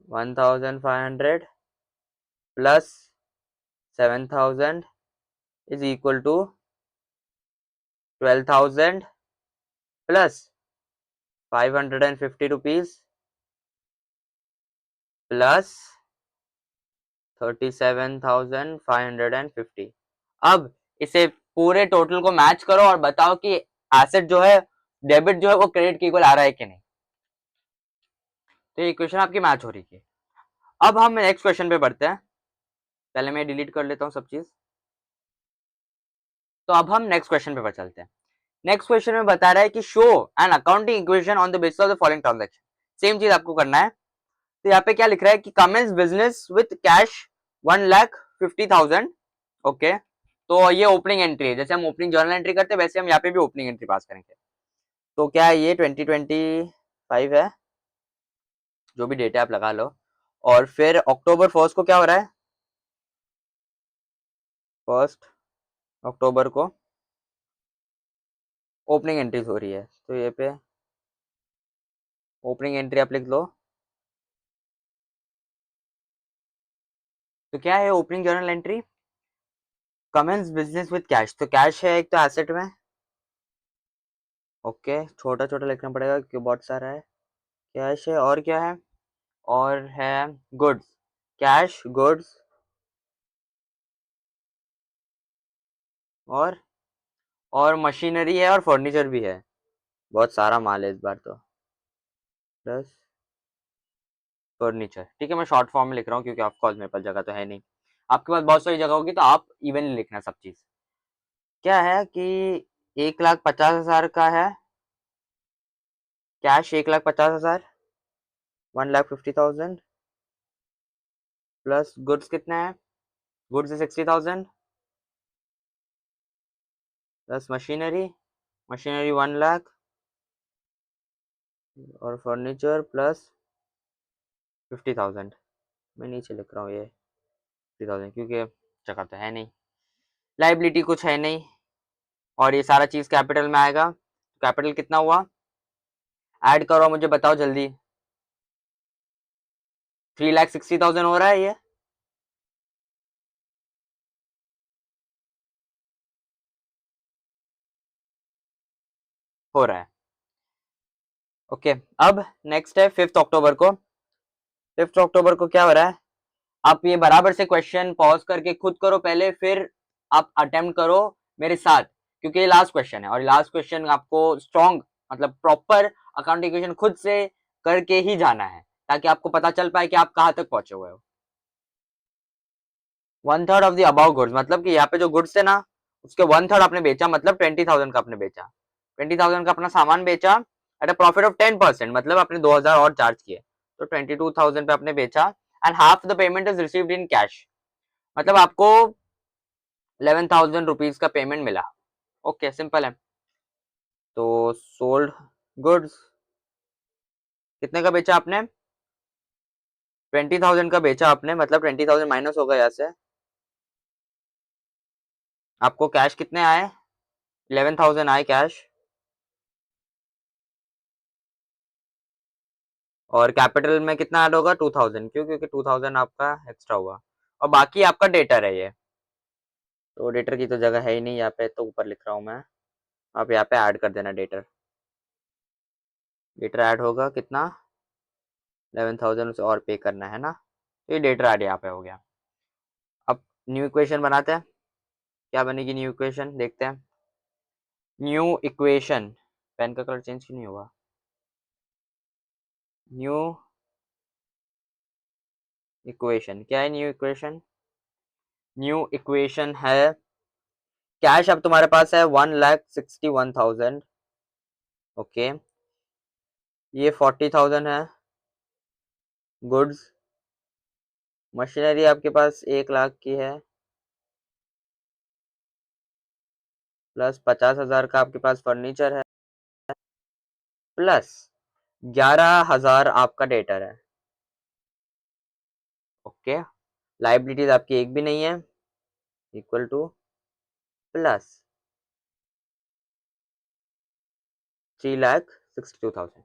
1,500 plus 7,000 is equal to 12,000 plus 550 rupees plus 37,550। अब इसे पूरे टोटल को मैच करो और बताओ कि एसेट जो है, डेबिट जो है वो क्रेडिट के इक्वल आ रहा है कि नहीं। तो ये इक्वेशन आपकी मैच हो रही है। अब हम नेक्स्ट क्वेश्चन पे बढ़ते हैं। पहले मैं डिलीट कर लेता हूँ सब चीज। तो अब हम नेक्स्ट क्वेश्चन पे चलते हैं। नेक्स्ट क्वेश्चन में बता रहा है कि show an accounting equation on the basis of the following transaction. Same चीज आपको करना है। तो यहाँ पे क्या लिख रहा है कि commences business with cash 1,50,000। Okay, तो ये ओपनिंग एंट्री है। जैसे हम ओपनिंग जर्नल एंट्री करते हैं वैसे हम यहाँ पे भी ओपनिंग एंट्री पास करेंगे। तो क्या है ये 2025 है, जो भी डेट है आप लगा लो। और फिर अक्टूबर 1 को क्या हो रहा है, 1 अक्टूबर को ओपनिंग एंट्रीज हो रही है। तो ये पे ओपनिंग एंट्री आप लिख लो। तो क्या है opening journal entry, commences business with cash. तो कैश है एक तो एसेट में। ओके, छोटा छोटा लिखना पड़ेगा क्योंकि बहुत सारा है। कैश है और क्या है, और है गुड्स, कैश गुड्स और मशीनरी है और फर्नीचर भी है। बहुत सारा माल है इस बार तो। प्लस फर्नीचर, ठीक है मैं शॉर्ट फॉर्म में लिख रहा हूँ क्योंकि ऑफ कोर्स मेरे पास जगह तो है नहीं। आपके पास बहुत सारी जगह होगी तो आप इवनली लिखना सब चीज। क्या है कि 1,50,000 का है कैश, 1,50,000, 1,50,000 प्लस गुड्स कितना है, गुड्स है 60,000 प्लस मशीनरी, मशीनरी 1,00,000 और फर्नीचर प्लस 50,000। मैं नीचे लिख रहा हूँ ये 50,000 क्योंकि जगह तो है नहीं, लाइबिलिटी कुछ है नहीं, और ये सारा चीज कैपिटल में आएगा। कैपिटल कितना हुआ, ऐड करो मुझे बताओ जल्दी। 3,60,000 हो रहा है ये। हो रहा है। ओके, अब नेक्स्ट है 5 अक्टूबर को। 5 अक्टूबर को क्या हो रहा है, आप ये बराबर से क्वेश्चन पॉज करके खुद करो पहले, फिर आप अटेम्प्ट करो मेरे साथ, क्योंकि ये लास्ट क्वेश्चन है और लास्ट क्वेश्चन आपको स्ट्रॉन्ग मतलब प्रॉपर अकाउंट इक्वेशन खुद से करके ही जाना है ताकि आपको पता चल पाए कि आप कहाँ तक पहुंचे हुए हो। 1/3 ऑफ द अबाउ गुड्स मतलब कि यहाँ पे जो गुड्स थे ना उसके 1/3 आपने बेचा, मतलब 20,000 का आपने बेचा, 20,000 का अपना सामान बेचा एट अ प्रॉफिट ऑफ 10%, मतलब आपने 2,000 और चार्ज किए तो 22,000 पे आपने बेचा। And half the payment is received in cash, मतलब आपको 11,000 रुपीज का पेमेंट मिला। ओके सिंपल है। तो सोल्ड गुड्स कितने का बेचा आपने, 20,000 का बेचा आपने, मतलब 20,000 माइनस होगा यहाँ से। आपको कैश कितने आए, 11,000 आए कैश, और कैपिटल में कितना ऐड होगा 2,000, क्यों, क्योंकि 2,000 आपका एक्स्ट्रा हुआ, और बाकी आपका डेटर है ये। तो डेटर की तो जगह है ही नहीं यहाँ पे, तो ऊपर लिख रहा हूँ मैं, आप यहाँ पे ऐड कर देना डेटर। डेटर ऐड होगा कितना, 11,000 उसे और पे करना है ना, तो ये डेटर ऐड यहाँ पे हो गया। अब न्यू इक्वेशन बनाते हैं, क्या बनेगी न्यू इक्वेशन देखते हैं। न्यू इक्वेशन, पेन का कलर चेंज क्यों नहीं हुआ, न्यू इक्वेशन क्या है, न्यू इक्वेशन, न्यू इक्वेशन है कैश अब तुम्हारे पास है 1,61,000। ओके, ये 40,000 है गुड्स, मशीनरी आपके पास 1,00,000 की है, प्लस 50,000 का आपके पास फर्नीचर है, प्लस 11,000 आपका डेटर है। ओके, लाइबिलिटीज आपकी एक भी नहीं है, इक्वल टू प्लस 3,62,000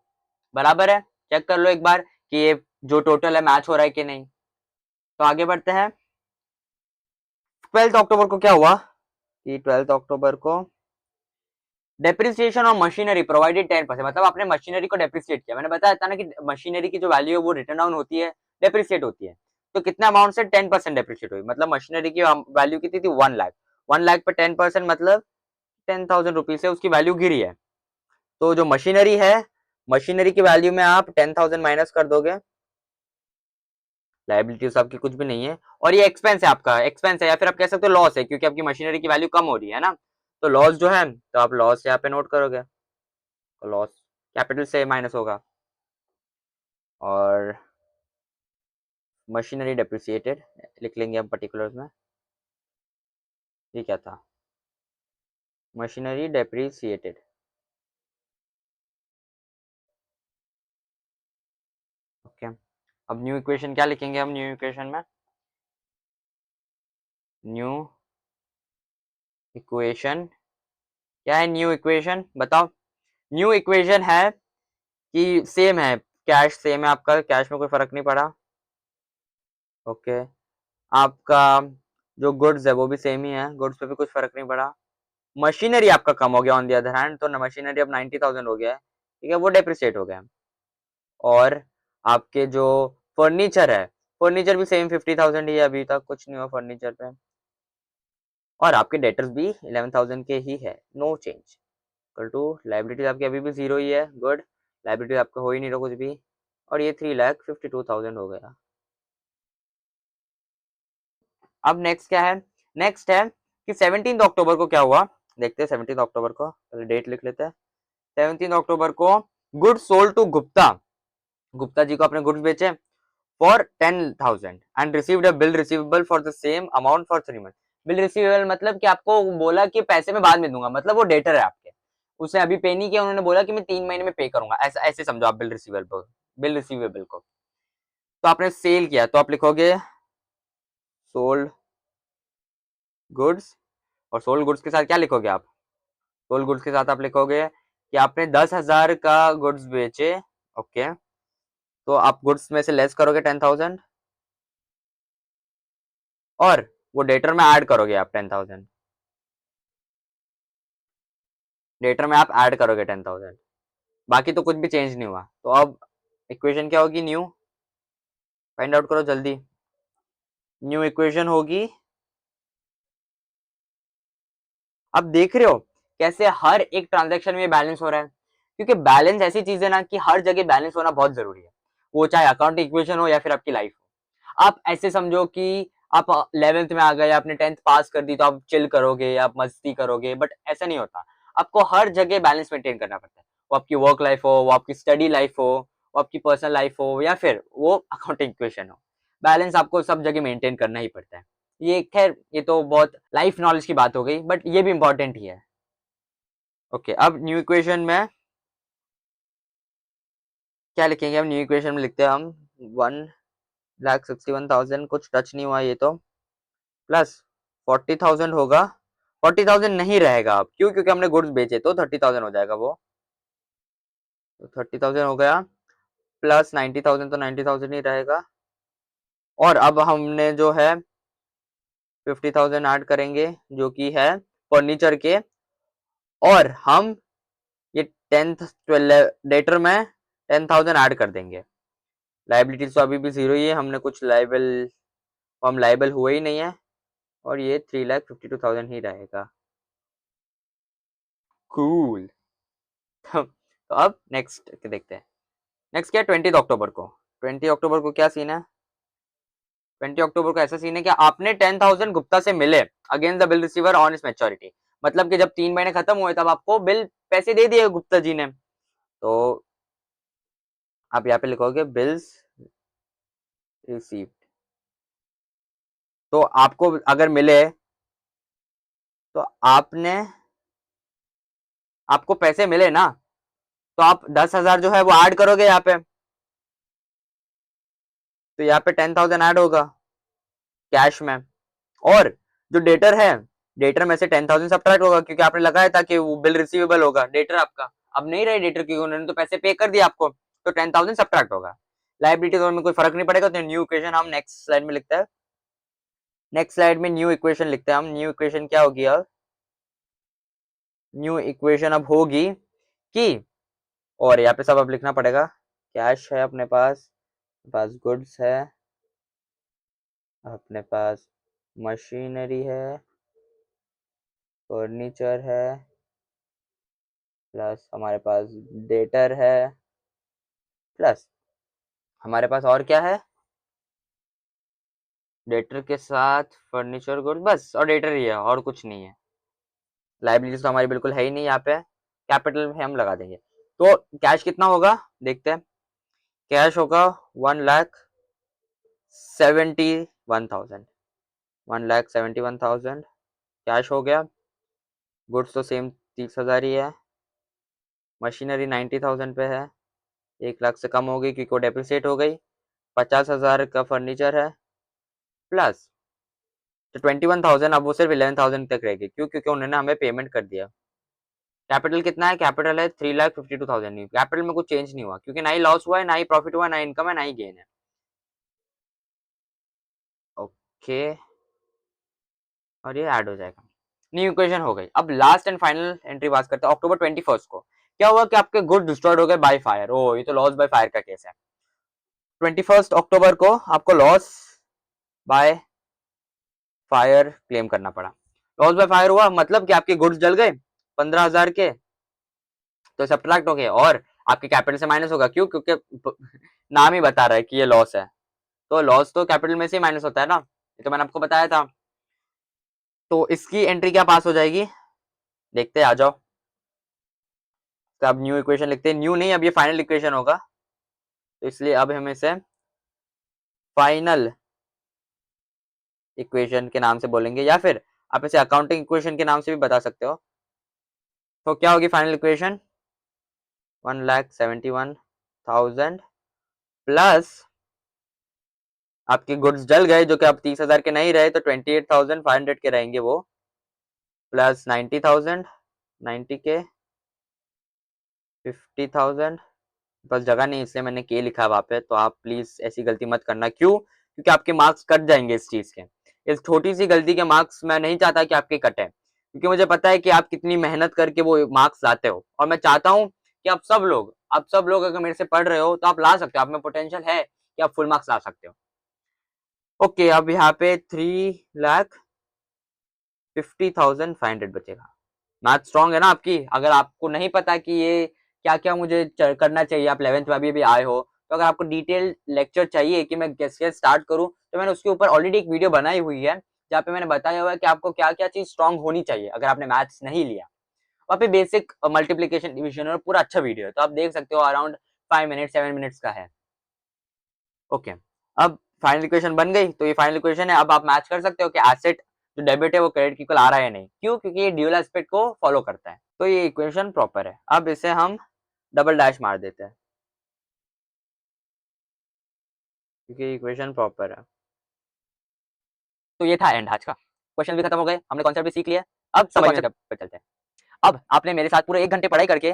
बराबर है। चेक कर लो एक बार कि ये जो टोटल है मैच हो रहा है कि नहीं। तो आगे बढ़ते हैं। 12 अक्टूबर को क्या हुआ कि 12 अक्टूबर को डेप्रिसिएशन और मशीनरी प्रोवाइडेड 10%, मतलब आपने मशीनरी को डेप्रिसिएट किया। मैंने बताया था ना कि मशीनरी की जो वैल्यू है वो रिटर्न डाउन होती है, डेप्रिसिएट होती है। तो कितना अमाउंट से 10% डेप्रिसिएट हुई, मतलब मशीनरी की वैल्यू कितनी थी 1,00,000, 1,00,000 पे 10% मतलब 10,000 रुपीज से उसकी वैल्यू गिरी है। तो जो मशीनरी है, मशीनरी की वैल्यू में आप 10,000 माइनस कर दोगे, लायबिलिटीज आपकी कुछ भी नहीं है, और ये एक्सपेंस है, आपका एक्सपेंस है, या फिर आप कह सकते हो लॉस है, क्योंकि आपकी मशीनरी की वैल्यू कम हो रही है ना, तो लॉस जो है, तो आप लॉस यहाँ पे नोट करोगे, तो लॉस कैपिटल से माइनस होगा। और मशीनरी डेप्रिसिएटेड लिख लेंगे हम पर्टिकुलर्स में, ये क्या था, मशीनरी डेप्रिसिएटेड। ओके, अब न्यू इक्वेशन क्या लिखेंगे हम न्यू इक्वेशन में, न्यू इक्वेशन क्या है, न्यू इक्वेशन बताओ। न्यू इक्वेशन है कि सेम है, कैश सेम है आपका, कैश में कोई फर्क नहीं पड़ा। ओके, आपका जो गुड्स है वो भी सेम ही है, गुड्स पे भी कुछ फर्क नहीं पड़ा। मशीनरी आपका कम हो गया ऑन द अदर हैंड, तो मशीनरी अब 90,000 हो गया है, ठीक है, वो डेप्रिसिएट हो गया। और आपके जो फर्नीचर है, फर्नीचर भी सेम 50,000 ही है, अभी तक कुछ नहीं हुआ फर्नीचर पे। और आपके डेटर्स भी 11,000 के ही है, no change. Equal to liabilities आपकी अभी भी 0 ही है, गुड, लाइबिलिटी आपका हो ही नहीं रहा कुछ भी, और ये 3,52,000 हो गया। अब नेक्स्ट क्या है, नेक्स्ट है कि 17 अक्टूबर को क्या हुआ, देखते हैं 17 अक्टूबर को, पहले डेट लिख लेते हैं। 17 अक्टूबर को goods sold to Gupta, Gupta ji को अपने गुड्स बेचे for 10,000 and received a bill receivable for the same amount for 3 month. Bill receivable मतलब कि आपको बोला कि पैसे मैं बाद में दूंगा, मतलब वो डेटर है आपके, उसने अभी पे नहीं किया, उन्होंने बोला कि मैं 3 महीने में पे करूंगा, ऐसा ऐसे समझो आप बिल रिसीवेबल, बिल रिसीवेबल को। तो आपने सेल किया, तो आप लिखोगे सोल्ड गुड्स, और सोल्ड गुड्स के साथ क्या लिखोगे आप, सोल्ड गुड्स के साथ आप लिखोगे कि आपने 10,000 का गुड्स बेचे। ओके, तो आप गुड्स में से लेस करोगे 10,000, और वो डेटर में ऐड करोगे आप 10,000, डेटर में आप ऐड करोगे 10,000, बाकी तो कुछ भी चेंज नहीं हुआ। तो अब इक्वेशन क्या होगी, न्यू, फाइंड आउट करो जल्दी, न्यू इक्वेशन होगी, अब देख रहे हो कैसे हर एक ट्रांजैक्शन में बैलेंस हो रहा है, क्योंकि बैलेंस ऐसी चीज है ना कि हर जगह बैलेंस होना बहुत जरूरी है, वो चाहे अकाउंट इक्वेशन हो या फिर आपकी लाइफ हो। आप ऐसे समझो कि आप 11th में आ गए, आपने 10th पास कर दी, तो आप चिल करोगे, आप मस्ती करोगे, बट ऐसा नहीं होता, आपको हर जगह बैलेंस मेंटेन करना पड़ता है, वो आपकी वर्क लाइफ हो, वो आपकी स्टडी लाइफ हो, वो आपकी पर्सनल लाइफ हो, या फिर वो अकाउंटिंग इक्वेशन हो, बैलेंस आपको सब जगह मेंटेन करना ही पड़ता है। ये खैर ये तो बहुत लाइफ नॉलेज की बात हो गई, बट ये भी इंपॉर्टेंट ही है। ओके, अब न्यू इक्वेशन में क्या लिखेंगे, हम न्यू इक्वेशन में लिखते हैं हम 1,61,000, कुछ टच नहीं हुआ ये तो, प्लस 40,000 होगा, 40,000 नहीं रहेगा अब, क्यों, क्योंकि हमने गुड्स बेचे, तो 30,000 हो जाएगा वो, तो 30,000 हो गया, प्लस 90,000, तो 90,000 ही रहेगा। और अब हमने जो है 50,000 ऐड करेंगे, जो कि है फर्नीचर के, और हम ये 10th 12 डेटर में 10,000 ऐड कर देंगे। लाइबिलिटीज तो अभी भी 0 ही है, हमने कुछ लाइबल, हम लाइबल हुए ही नहीं है, और ये 3,52,000 ही रहेगा। कूल। तो अब नेक्स्ट देखते हैं, नेक्स्ट क्या है, 20 अक्टूबर को, 20 अक्टूबर को क्या सीन है, 20 अक्टूबर को ऐसा सीन है कि आपने 10,000 गुप्ता से मिले against the bill receiver on इस मैच्योरिटी, मतलब कि जब 3 महीने खत्म हुए तब आपको बिल पैसे दे दिए गुप्ता जी ने, तो आप यहाँ पे लिखोगे बिल्स रिसीव्ड, तो आपको अगर मिले तो आपको पैसे मिले ना, तो आप 10,000 जो है वो ऐड करोगे यहाँ पे, तो यहाँ पे 10,000 ऐड होगा कैश में, और जो डेटर है, डेटर में से 10,000 सब्ट्रैक्ट होगा, क्योंकि आपने लगाया था कि वो बिल रिसीवेबल होगा, डेटर आपका अब नहीं रहे डेटर, क्योंकि उन्होंने तो पैसे पे कर दिया आपको, तो 10,000 सब्ट्रैक्ट होगा। लाइबिलिटी में कोई फर्क नहीं पड़ेगा, तो न्यू इक्वेशन हम नेक्स्ट स्लाइड में लिखते हैं, नेक्स्ट स्लाइड में न्यू इक्वेशन लिखते हैं हम, न्यू इक्वेशन क्या होगी अब, न्यू इक्वेशन अब होगी कि, और यहाँ पे सब अब लिखना पड़ेगा, कैश है अपने पास गुड्स है, अपने पास मशीनरी है, फर्नीचर है, प्लस हमारे पास डेटर है, प्लस हमारे पास और क्या है, डेटर के साथ फर्नीचर गुड बस, और डेटर ही है और कुछ नहीं है। लाइबिलिटीज तो हमारी बिल्कुल है ही नहीं यहाँ पे, कैपिटल में हम लगा देंगे। तो कैश कितना होगा देखते हैं। कैश होगा 1,71,000, 1,71,000 कैश हो गया। गुड्स तो सेम 30,000 ही है। मशीनरी 90,000 पे है, 1 लाख से कम हो गई क्योंकि वो डेप्रिसिएट हो गई। 50,000 का फर्नीचर है प्लस, तो 21,000, अब वो सिर्फ 11,000 तक रहेगी। क्यों? क्योंकि उन्होंने हमें पेमेंट कर दिया। कैपिटल कितना है? कैपिटल है 3,52,000। नहीं, कैपिटल में कुछ चेंज नहीं हुआ क्योंकि ना ही लॉस हुआ है, ना ही प्रॉफिट हुआ, ना इनकम है, ना ही गेन है। ओके, और ये ऐड हो जाएगा। न्यू इक्वेशन हो गई। अब लास्ट एंड फाइनल एंट्री बात करते हैं। अक्टूबर 21 को क्या हुआ कि आपके गुड डिस्ट्रॉयड हो गए बाय फायर। ओ, ये तो लॉस बाय फायर का केस है। 21 अक्टूबर को आपको लॉस बाय फायर क्लेम करना पड़ा। लॉस बाय फायर हुआ मतलब कि आपके गुड्स जल गए 15,000 के, तो सब्ट्रैक्ट हो गए और आपके कैपिटल से माइनस होगा। क्यों? क्योंकि नाम ही बता रहा है कि ये लॉस है, तो लॉस तो कैपिटल में से ही माइनस होता है ना, ये तो मैंने आपको बताया था। तो इसकी एंट्री क्या पास हो जाएगी देखते हैं, आ जाओ। तो अब न्यू इक्वेशन लिखते हैं। न्यू नहीं, अब ये फाइनल इक्वेशन होगा, तो इसलिए अब हम इसे फाइनल इक्वेशन के नाम से बोलेंगे, या फिर आप इसे अकाउंटिंग इक्वेशन के नाम से भी बता सकते हो। तो क्या होगी फाइनल इक्वेशन? 1,71,000 प्लस आपके गुड्स जल गए जो कि अब 30,000 के नहीं रहे, तो 28,500 के रहेंगे वो, प्लस 90,000, 90 के 50,000। बस जगह नहीं इसलिए मैंने के लिखा वहां पे, तो आप प्लीज ऐसी गलती मत करना। क्यों? क्योंकि आपके मार्क्स कट जाएंगे इस चीज के। इस छोटी सी गलती के मार्क्स मैं नहीं चाहता कि आपके कटे, क्योंकि मुझे पता है कि आप कितनी मेहनत करके वो मार्क्स लाते हो, और मैं चाहता हूँ कि आप सब लोग अगर मेरे से पढ़ रहे हो तो आप ला सकते हो, आप में पोटेंशियल है कि आप फुल मार्क्स ला सकते हो। ओके, अब यहाँ पे 3,50,500 बचेगा। मैथ स्ट्रॉन्ग है ना आपकी? अगर आपको नहीं पता कि ये क्या क्या मुझे करना चाहिए, आप 11th में अभी भी आए हो, तो अगर आपको डिटेल लेक्चर चाहिए कि मैं कैसे स्टार्ट करूं, तो मैंने उसके ऊपर ऑलरेडी एक वीडियो बनाई हुई है जहाँ पे मैंने बताया हुआ है कि आपको क्या क्या चीज स्ट्रॉन्ग होनी चाहिए अगर आपने मैथ्स नहीं लिया। वहाँ पे बेसिक मल्टीप्लीकेशन डिविजन और पूरा अच्छा वीडियो है, तो आप देख सकते हो। अराउंड 5 मिनट 7 मिनट्स का है। ओके, अब फाइनल इक्वेशन बन गई, तो ये फाइनल इक्वेशन है। अब आप मैच कर सकते हो कि एसेट जो डेबिट है वो क्रेडिट की इक्वल आ रहा है या नहीं। क्यों? क्योंकि ये ड्यूअल एस्पेक्ट को फॉलो करता है, तो ये इक्वेशन प्रॉपर है। अब इसे हम डबल डैश मार देते हैं क्योंकि इक्वेशन प्रॉपर है। तो ये था एंड आज का। क्वेश्चन भी खत्म हो गए, हमने कॉन्सेप्ट भी सीख लिया। अब समझ में पे चलते हैं। अब आपने मेरे साथ पूरे 1 घंटे पढ़ाई करके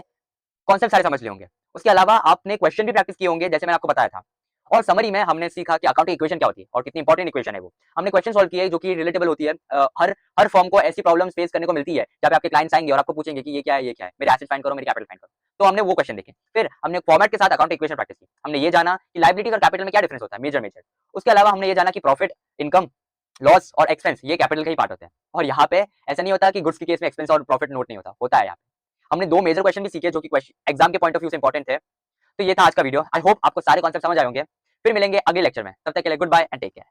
कॉन्सेप्ट सारे समझ लिए होंगे। उसके अलावा आपने क्वेश्चन भी प्रैक्टिस किए होंगे जैसे मैंने आपको बताया था। और समरी में हमने सीखा कि अकाउंटिंग इक्वेशन क्या होती है और कितनी इंपॉर्टेंट इक्वेशन है वो। हमने क्वेश्चन सॉल्व किए जो कि रिलेटेबल होती है। हर फॉर्म को ऐसी प्रॉब्लम्स फेस करने को मिलती है जब आपके क्लाइंट्स आएंगे और आपको पूछेंगे कि ये क्या है, ये क्या है, मेरे एसेट फाइंड करो, मेरी कैपिटल फाइंड करो। तो हमने वो क्वेश्चन देखे। फिर हमने फॉर्मेट के साथ अकाउंटिंग इक्वेशन प्रैक्टिस की। हमने ये जाना कि लायबिलिटीज और कैपिटल में क्या डिफरेंस होता है, मेजर मेजर। उसके अलावा हमने ये जाना कि प्रॉफिट, इनकम, लॉस और एक्सपेंस ये कैपिटल के ही पार्ट होते हैं। और यहाँ पे ऐसा नहीं होता कि गुड्स के केस में एक्सपेंस और प्रॉफिट नोट नहीं होता है यहाँ पे। हमने 2 मेजर क्वेश्चन भी सीखे जो कि एग्जाम के पॉइंट ऑफ व्यू से इंपॉर्टेंट थे। तो ये था आज का वीडियो। आई होप आपको सारे कॉन्सेप्ट समझ आए होंगे। फिर मिलेंगे अगले लेक्चर में, तब तक के लिए goodbye and take care.